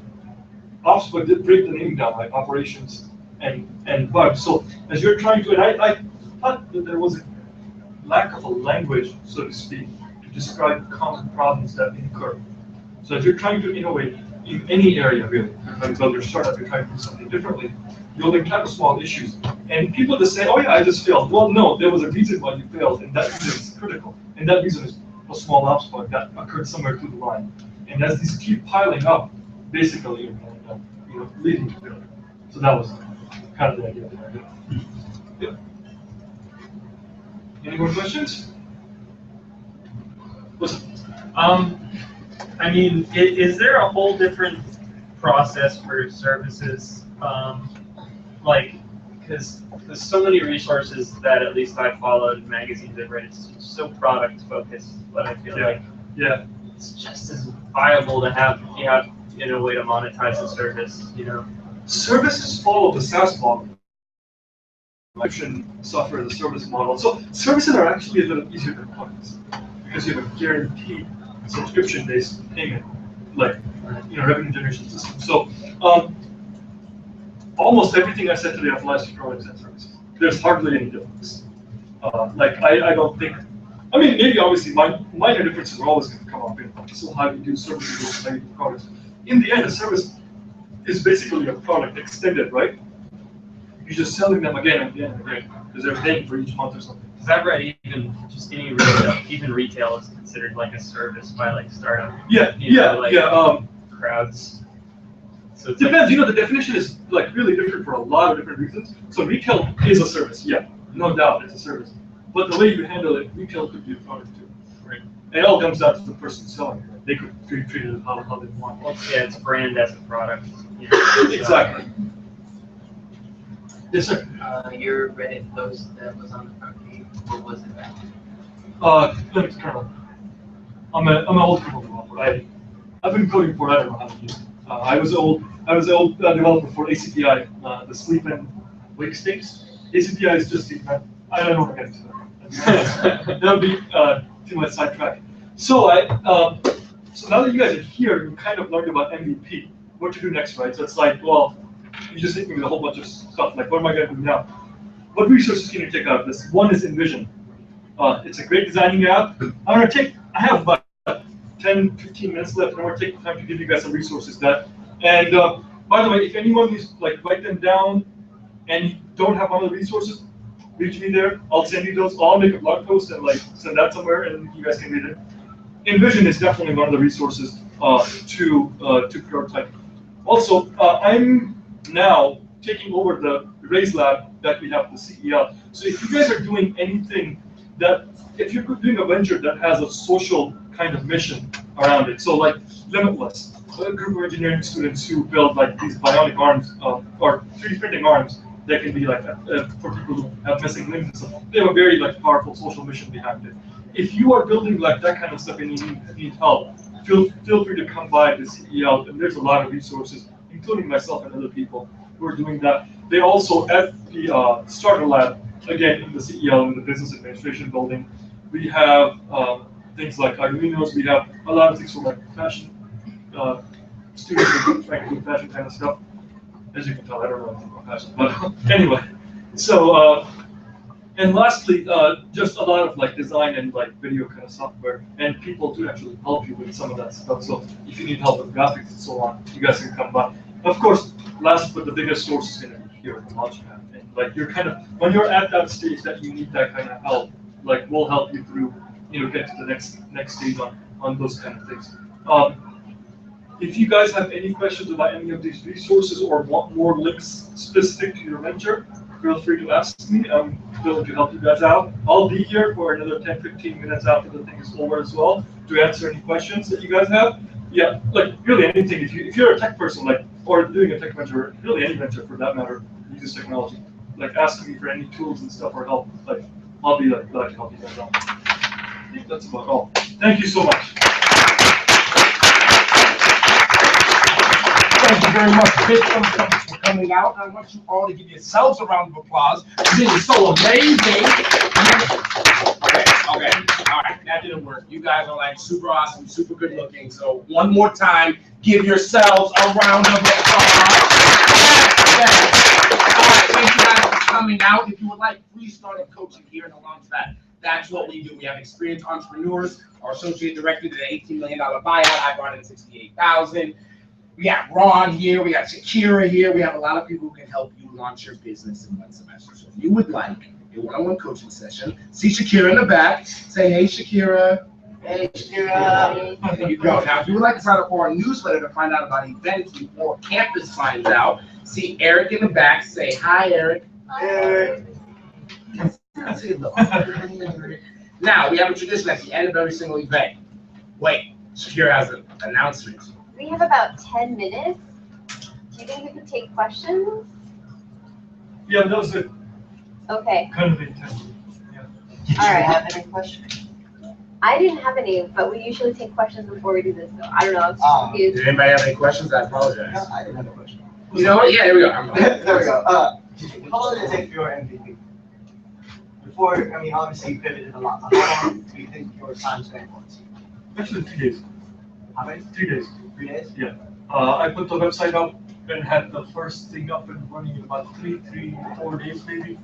HubSpot did break the name down, operations and bugs. So as you're trying to, and I thought that there was a lack of a language, so to speak, to describe common problems that occur. So if you're trying to innovate in any area, really, you're trying to build your startup, you're trying to do something differently, you'll encounter small issues. And people just say, oh yeah, I just failed. Well, no, there was a reason why you failed, and that reason is critical. And that reason is a small HubSpot that occurred somewhere through the line. And as these keep piling up, basically you're going to end up leading to failure. So that was kind of the idea behind it. Yeah. Any more questions? Listen. I mean, is there a whole different process for services? Because there's so many resources that at least I followed, magazines I've read, it's so product focused, but I feel like it's just as viable to have if you have a way to monetize the service, Services follow the SaaS model. Software as a service model. So services are actually a little easier than products because you have a guaranteed subscription-based payment, revenue generation system. So almost everything I said today applies to products and services. There's hardly any difference. I don't think. I mean, maybe obviously minor differences are always going to come up in so how you do services versus how you do products. In the end, a service is basically a product extended, right? You're just selling them again and again and again because they're paying for each month or something. Because I've read any retail, even retail is considered a service by startup. Crowds. So it depends. The definition is really different for a lot of different reasons. So retail is a service, no doubt, it's a service. But the way you handle it, retail could be a product too. Right. It all comes down to the person selling it. They could treat it how they want. Well, it's brand as a product. Exactly. Yes, sir. Your Reddit post that was on the front page, what was it about? Linux kernel. I'm an old kernel developer. I've been coding for I don't know how many years. I was an old developer for ACPI, the sleep and wake states. ACPI is just I don't want to get into that. That'll be too much sidetrack. So so now that you guys are here, you kind of learned about MVP, what to do next, right? So it's like, well, you just hit me with a whole bunch of stuff. Like, what am I going to do now? What resources can you take out of this? One is InVision. It's a great designing app. I have about 10, 15 minutes left, and I want to take the time to give you guys some resources and by the way, if anyone is like write them down and you don't have one of the resources, reach me there. I'll send you those. I'll make a blog post and like send that somewhere, and you guys can read it. InVision is definitely one of the resources to prototype. Also, I'm now taking over the Raise Lab that we have at the CEL. So if you guys are doing anything if you're doing a venture that has a social kind of mission around it, so like Limitless, a group of engineering students who build like these bionic arms or 3D printing arms that can be like for people who have missing limbs and stuff. They have a very like powerful social mission behind it. If you are building like that kind of stuff and you need help, feel free to come by the CEL, and there's a lot of resources, including myself and other people who are doing that. They also at the Starter Lab, again in the CEL, in the Business Administration building, we have things like Arduinos. We have a lot of things for like fashion students who are trying to do fashion kind of stuff. As you can tell, I don't know anything about fashion, but anyway. So and lastly, just a lot of like design and like video kind of software, and people to actually help you with some of that stuff. So if you need help with graphics and so on, you guys can come by. Of course, last but the biggest source is going to be here at the Launchpad. And like you're kind of, when you're at that stage that you need that kind of help, like we'll help you through, get to the next stage on those kind of things. If you guys have any questions about any of these resources or want more links specific to your venture, feel free to ask me. I'm willing to help you guys out. I'll be here for another 10-15 minutes after the thing is over as well to answer any questions that you guys have. Yeah, like really anything. If you're a tech person, like, or doing a tech venture, really any venture for that matter, uses technology. Like ask me for any tools and stuff or help. Like I'll be like glad to help you guys out. I think that's about all. Thank you so much. Thank you very much, big thumbs for coming out. I want you all to give yourselves a round of applause. This is so amazing. Okay, all right, that didn't work. You guys are like super awesome, super good looking. So one more time, give yourselves a round of applause. All right, thank you guys for coming out. If you would like free startup coaching here in the Launchpad, that's what we do. We have experienced entrepreneurs. Our associate director did an $18 million buyout. I brought in $68,000. We got Ron here, we got Shakira here. We have a lot of people who can help you launch your business in one semester. So if you would like a one-on-one coaching session, see Shakira in the back, say, hey, Shakira. Hey, Shakira. There you go. Now, if you would like to sign up for our newsletter to find out about events before campus finds out, see Eric in the back, say, hi, Eric. Eric. Now, we have a tradition at the end of every single event. Wait, Shakira has an announcement. We have about 10 minutes. Do you think we could take questions? Yeah, that was it. Okay. Kind of intense. Yeah. Did you All right. have any questions? I didn't have any, but we usually take questions before we do this, so I don't know. I'm Did confused. anybody have any questions? I apologize. No, I didn't have a question. You know what? Yeah, there we go. I'm There we go. How long did it take for your MVP? Before, I mean, obviously you pivoted a lot. How long do you think your time spent was? Actually, 3 days. How many? 3 days. 3 days? Yeah. I put the website up and had the first thing up and running in about 4 days maybe.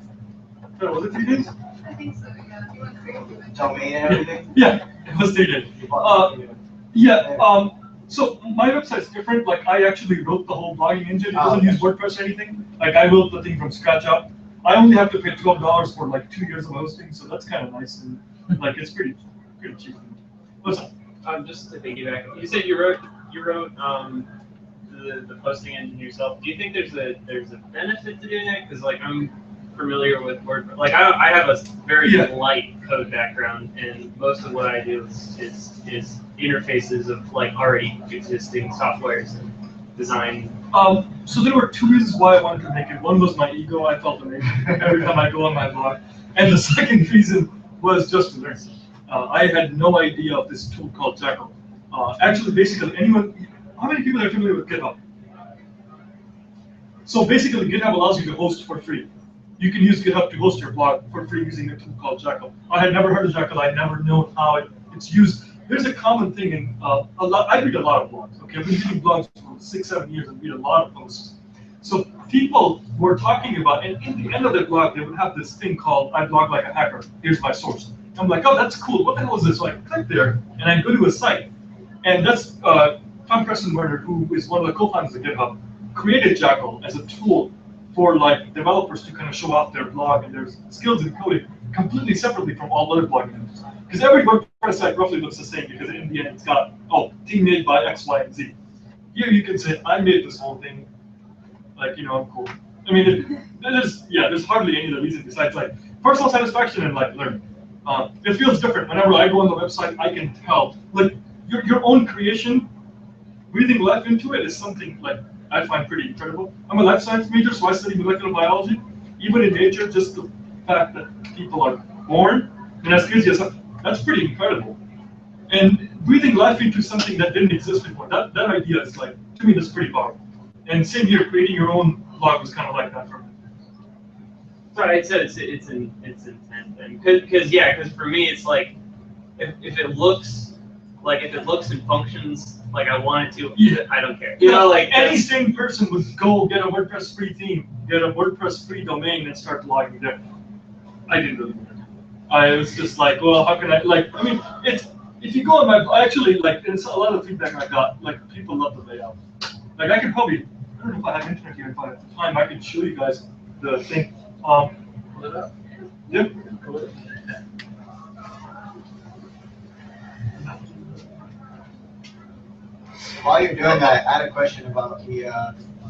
Was it 3 days? I think so, yeah. You went crazy with it. Domain and everything? Yeah, it was 3 days. You bought the Yeah. So my website's different. Like I actually wrote the whole blogging engine. It doesn't use WordPress or anything. Like I built the thing from scratch up. I only have to pay $12 for like 2 years of hosting, so that's kind of nice and like it's pretty cheap. What's up? Just to piggyback, you said you wrote the posting engine yourself. Do you think there's a benefit to doing that? Because like I'm familiar with WordPress. Like I have a very light code background, and most of what I do is interfaces of like already existing softwares and design. So there were 2 reasons why I wanted to make it. One was my ego. I felt amazing every time I go on my blog. And the second reason was just to learn. I had no idea of this tool called Jekyll. Actually, basically, anyone, how many people are familiar with GitHub? So basically, GitHub allows you to host for free. You can use GitHub to host your blog for free using a tool called Jackal. I had never heard of Jackal. I had never known how it's used. There's a common thing in I read a lot of blogs. Okay, I've been reading blogs for 6-7 years and read a lot of posts. So people were talking about, and in the end of their blog, they would have this thing called "I blog like a hacker. Here's my source." I'm like, oh, that's cool. What the hell is this? So I click there and I go to a site, and that's Tom Preston-Werner, who is one of the co-founders of GitHub, created Jackal as a tool for like developers to kind of show off their blog and their skills in coding completely separately from all other blogging. Because every WordPress site roughly looks the same because in the end it's got, oh, team made by X, Y, and Z. Here you can say, I made this whole thing, like, you know, I'm cool. I mean, there's hardly any other reason besides like personal satisfaction and like learning. It feels different. Whenever I go on the website, I can tell, like your own creation, breathing life into it is something like I find pretty incredible. I'm a life science major, so I study molecular biology. Even in nature, just the fact that people are born, and as kids, yes, that's pretty incredible. And breathing life into something that didn't exist before, that idea is like, to me, that's pretty powerful. And same here, creating your own blog was kind of like that for me. Sorry, I said it's intent then, because for me it's like if it looks and functions like I want it to, yeah, I don't care. You know, like any sane person would go get a WordPress free theme, get a WordPress free domain, and start blogging there. I didn't really want to. I was just like, well, how can I I mean, it's if you go on my actually like it's a lot of feedback I got. Like people love the layout. Like I could probably, I don't know if I have internet here. If I have time, I can show you guys the thing. Pull it up. Yep. While you're doing that, I had a question about the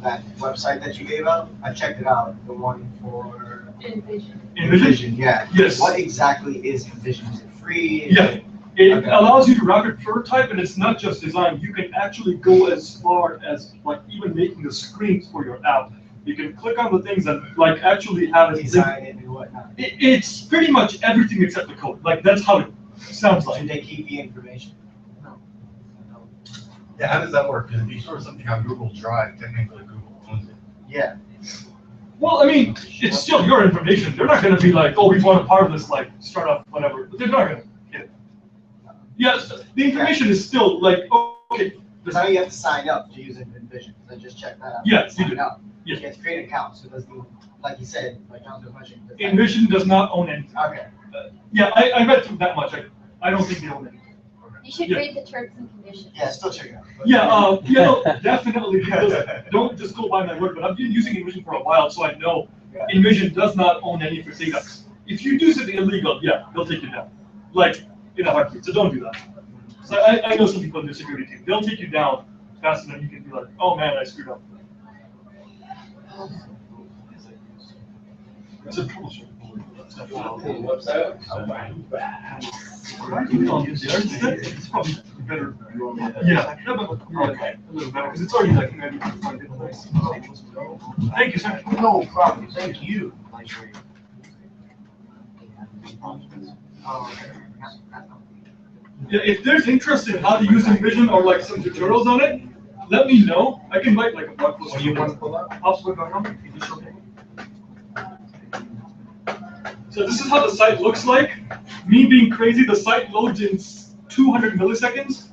that website that you gave out. I checked it out, the one for InVision? Yeah. Yes. What exactly is InVision? Is it free? Yeah. It allows you to rapid prototype, and it's not just design. You can actually go as far as like even making the screens for your app. You can click on the things and like actually have it design it and whatnot. It's pretty much everything except the code. Like that's how it sounds like. Do they keep the information? Yeah, how does that work? Because if you store something on Google Drive, technically Google owns it. Yeah. Well, I mean, it's still your information. They're not going to be like, oh, we want a part of this, like, startup, whatever. But they're not going to get it. Yes, the information is still like, okay. Because now you have to sign up to use InVision. So just check that out. Yes, you do. Up. Yes. You have to create an account. So does the, like you said, like John's question. InVision does not own anything. Okay. Yeah, I read through that much. I don't think they own anything. You should read the terms and conditions. Yeah, still check it out. Yeah, no, definitely. Because don't just go by my word, but I've been using InVision for a while, so I know InVision does not own any of your data. If you do something illegal, yeah, they'll take you down, like in a heartbeat. So don't do that. So I know some people in the security team. They'll take you down faster than you can be like, oh man, I screwed up. It's a troubleshooting. Website. It's probably better. Yeah, okay. A little better because it's already like maybe. Thank you, sir. No problem. Thank you. Yeah, if there's interest in how to use InVision or like some tutorials on it, let me know. I can write like a blog post. What do you want to pull up? So this is how the site looks like. Me being crazy, the site loads in 200 milliseconds,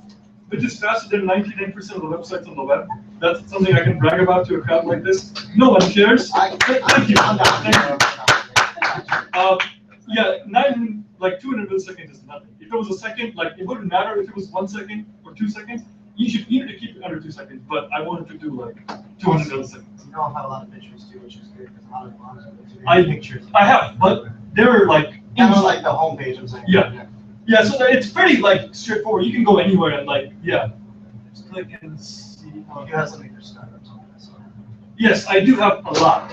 which is faster than 99% of the websites on the web. That's something I can brag about to a crowd like this. No one cares. Thank you. Yeah, 200 milliseconds is nothing. If it was a second, like it wouldn't matter if it was 1 second or 2 seconds. You need to keep it under 2 seconds, but I wanted to do like 200 milliseconds. You don't have a lot of pictures too, which is good because a lot of pictures. I have, but they're like kind of like the homepage. I'm saying. Yeah. Yeah, so it's pretty like straightforward. You can go anywhere and like just click and see. You have something for startups on this. Yes, I do have a lot.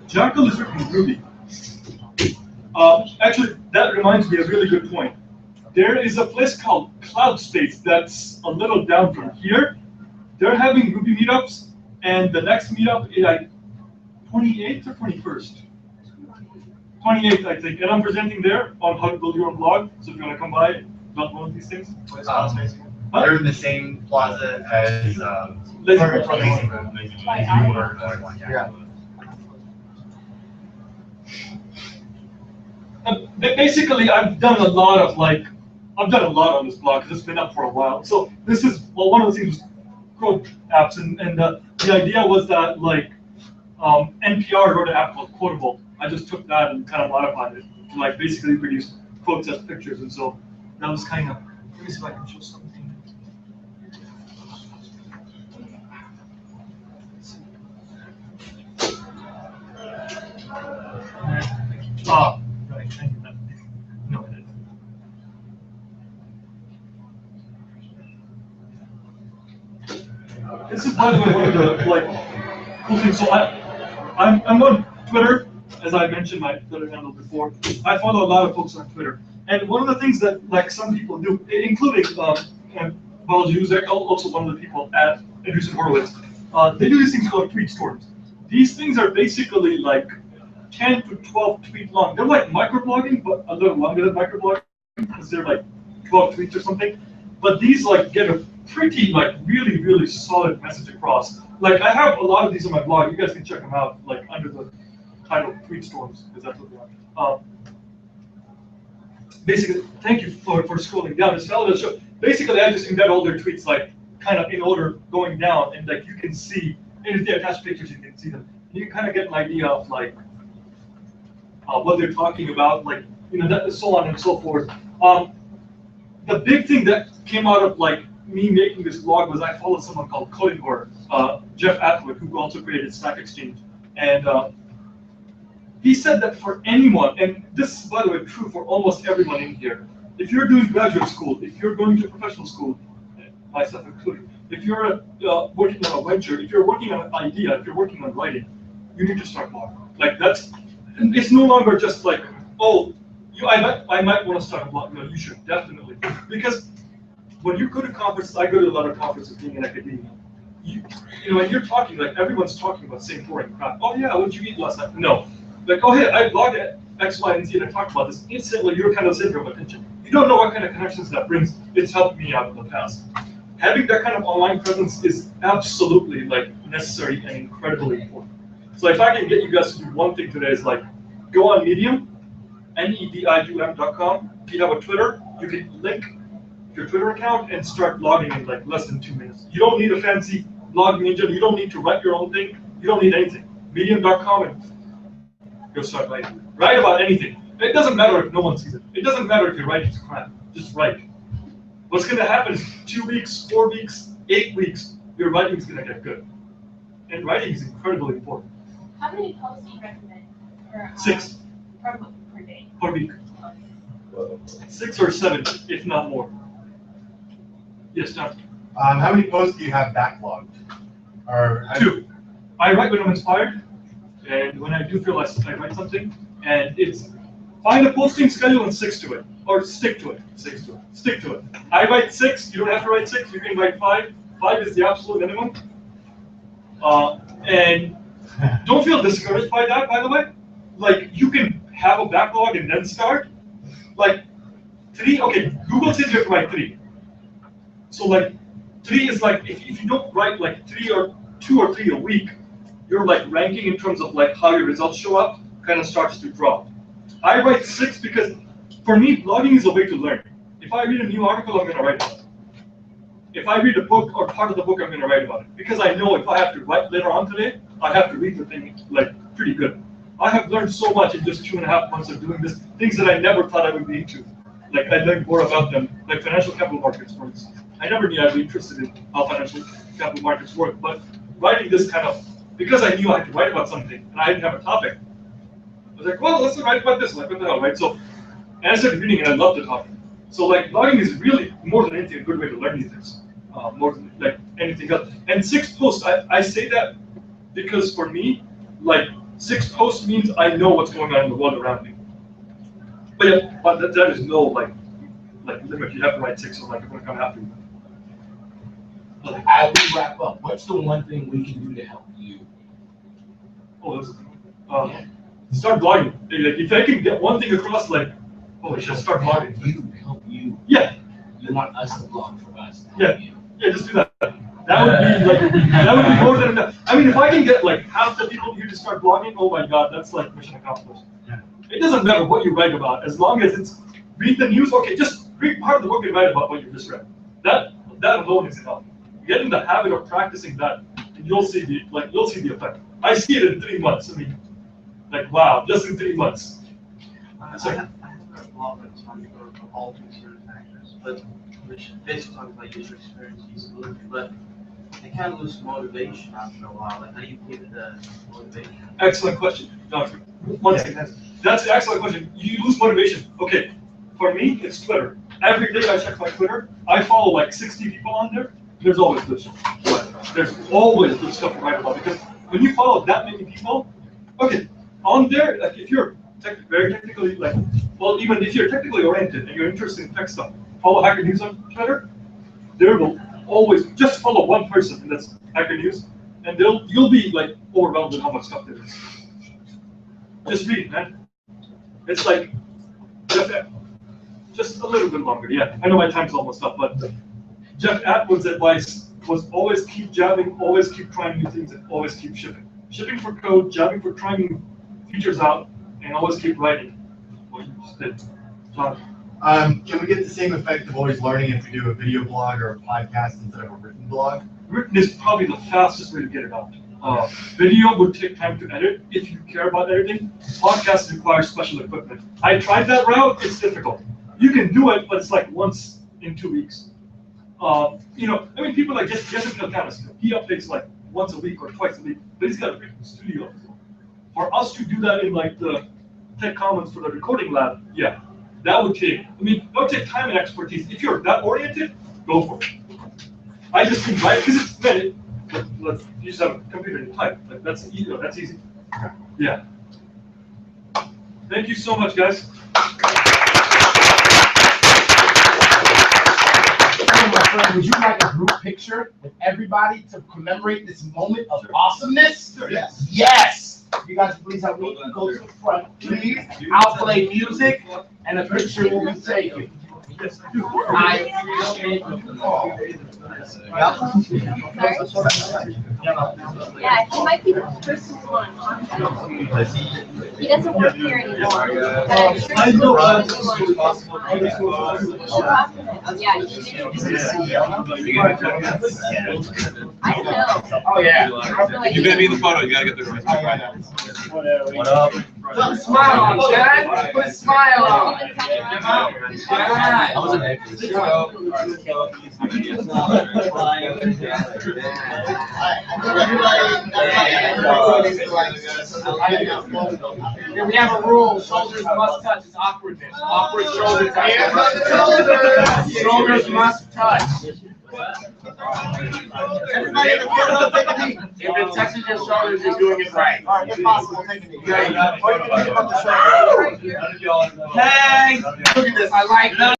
Jackal is written in Ruby. Actually, that reminds me of a really good point. There is a place called CloudSpace that's a little down from here. They're having Ruby meetups, and the next meetup is like 28th or 21st. 28th, I think, and I'm presenting there on how to build your own blog. So if you want to come by, not one of these things. They're in the same plaza as, Lazy or Boy. Lazy Boy, Lazy Boy, or, Yeah. Basically, I've done a lot on this blog because it's been up for a while. So this is, well, one of the things was quote apps, and the idea was that like NPR wrote an app called Quotable. I just took that and kind of modified it to like basically produce quotes as pictures, and so that was kind of. Let me see if I can show something. Right, thank you. No, it is. This is, by the way, one of the like cool things. So I'm on Twitter, as I mentioned my Twitter handle before. I follow a lot of folks on Twitter, and one of the things that like some people do, including Balaji, who's also one of the people at Andreessen Horowitz, they do these things called tweet storms. These things are basically like 10 to 12 tweet long. They're like microblogging, but a little longer than microblogging because they're like 12 tweets or something. But these like get a pretty like really solid message across. Like I have a lot of these on my blog. You guys can check them out like under the title Tweet Storms because that's what they are. Basically, thank you for scrolling down. It's relevant. So basically, I just embed all their tweets like kind of in order going down, and like you can see, and if they attach pictures, you can see them. And you kind of get an idea of like what they're talking about, like that, so on and so forth. The big thing that came out of like me making this blog was I followed someone called Coding Horror, Jeff Atwood, who also created Stack Exchange, and he said that for anyone, and this is by the way true for almost everyone in here, if you're doing graduate school, if you're going to professional school, myself included, if you're working on a venture, if you're working on an idea, if you're working on writing, you need to start blogging. Like that's, it's no longer just like, oh, I might want to start a blog. No, you should definitely, because when you go to conferences, I go to a lot of conferences being in academia. When you're talking, like everyone's talking about the same boring crap. Oh yeah, what did you eat last night? No, like oh hey, I blogged at X, Y, and Z and I talked about this. Instantly, you're kind of center of attention. You don't know what kind of connections that brings. It's helped me out in the past. Having that kind of online presence is absolutely like necessary and incredibly important. So if I can get you guys to do one thing today is like go on Medium, medium.com. If you have a Twitter, you can link your Twitter account and start blogging in like less than 2 minutes. You don't need a fancy blogging engine. You don't need to write your own thing. You don't need anything. Medium.com and go start writing. Write about anything. It doesn't matter if no one sees it. It doesn't matter if your writing's crap. Just write. What's going to happen is 2 weeks, 4 weeks, 8 weeks, your writing is going to get good. And writing is incredibly important. How many posts do you recommend per 6 per day? per week. 6 or 7, if not more. Yes, John. How many posts do you have backlogged? Or 2. I write when I'm inspired, and when I do feel I write something, and it's find a posting schedule and stick to it, or stick to it. Stick to it. I write 6. You don't have to write 6. You can write 5. 5 is the absolute minimum. And don't feel discouraged by that. By the way, like you can have a backlog and then start. Like 3. Okay, Google says you have to write 3. So like 3 is like if you don't write like 3 or 2 or 3 a week, your like ranking in terms of like how your results show up kind of starts to drop. I write 6 because for me blogging is a way to learn. If I read a new article, I'm going to write about it. If I read a book or part of the book, I'm going to write about it because I know if I have to write later on today, I have to read the thing like pretty good. I have learned so much in just 2.5 months of doing this, things that I never thought I would be into. Like I learned more about them, like financial capital markets, for instance. I never knew I'd be interested in how financial capital markets work, but writing this kind of, because I knew I had to write about something and I didn't have a topic, I was like, well, let's write about this, like what the hell, right? So, and I started reading and I loved the topic. So like blogging is really, more than anything, a good way to learn new things, more than like anything else. And 6 posts, I say that because for me, like 6 posts means I know what's going on in the world around me. But yeah, but there is no like limit. You have to write 6 or like I'm gonna come after you. As we wrap up, what's the one thing we can do to help you? Oh, that's start blogging. Like, if I can get one thing across, like, oh, shit, start blogging. Help you. Yeah, You want us to blog for us. Yeah. yeah, just do that. That would be like, that would be more than enough. I mean, if I can get like half the people here to start blogging, oh my God, that's like mission accomplished. Yeah. It doesn't matter what you write about, as long as it's read the news. Okay, just read part of the book and write about what you just read. That alone is enough. Get in the habit of practicing that, and you'll see the effect. I see it in 3 months. I mean, like wow, just in 3 months. I have a blog that's on for all considered factors, but which basically talks about user experience, usability, but they kind of lose motivation after a while. Like, how do you keep the motivation? Excellent question, Doctor. One second. That's an excellent question. You lose motivation. Okay, for me, it's Twitter. Every day I check my Twitter. I follow like 60 people on there. There's always good stuff. There's always good stuff to write about, because when you follow that many people, okay, on there, like if you're very technically, like, well, even if you're technically oriented and you're interested in tech stuff, follow Hacker News on Twitter. There will always just follow one person, and that's Hacker News, and you'll be like overwhelmed with how much stuff there is. Just read, man. It's like just a little bit longer. Yeah, I know my time's almost up, but Jeff Atwood's advice was always keep jabbing, always keep trying new things, and always keep shipping. Shipping for code, jabbing for trying new features out, and always keep writing. What you just did, John. Can we get the same effect of always learning if we do a video blog or a podcast instead of a written blog? Written is probably the fastest way to get it out. Video would take time to edit if you care about editing. Podcast requires special equipment. I tried that route, it's difficult. You can do it, but it's like once in 2 weeks. You know, I mean, people like Jessica Calcanis, he updates like once a week or twice a week, but he's got a written studio. For us to do that in like the Tech Commons for the recording lab, yeah, that would take, that would take time and expertise. If you're that oriented, go for it. I just think, right, because it's, man, you just have a computer and type. Like, that's easy. That's easy. Yeah. Thank you so much, guys. My friend, would you like a group picture with everybody to commemorate this moment of awesomeness? Sure. Yes. Yes! You guys please help me go to the front, please. I'll play music and a picture will be taken. Yes, I do. I appreciate Yeah, he might be the person one. He doesn't work here anymore. But I'm sure I he's know the that's one. possible. Yeah, I don't know. Oh, yeah. You're gonna be in the photo, you gotta get the right. What up? Put a smile on, Chad. Put a smile on. I was an actor. Yeah, we have a rule. Shoulders must touch. It's awkwardness. Awkward shoulders. Shoulders must touch. Everybody in the front, take a knee. If it touches your shoulders, you're doing it right. All right, if possible, take a knee. There you go. Or you can give up the shoulder. Hey, look at this. I like that.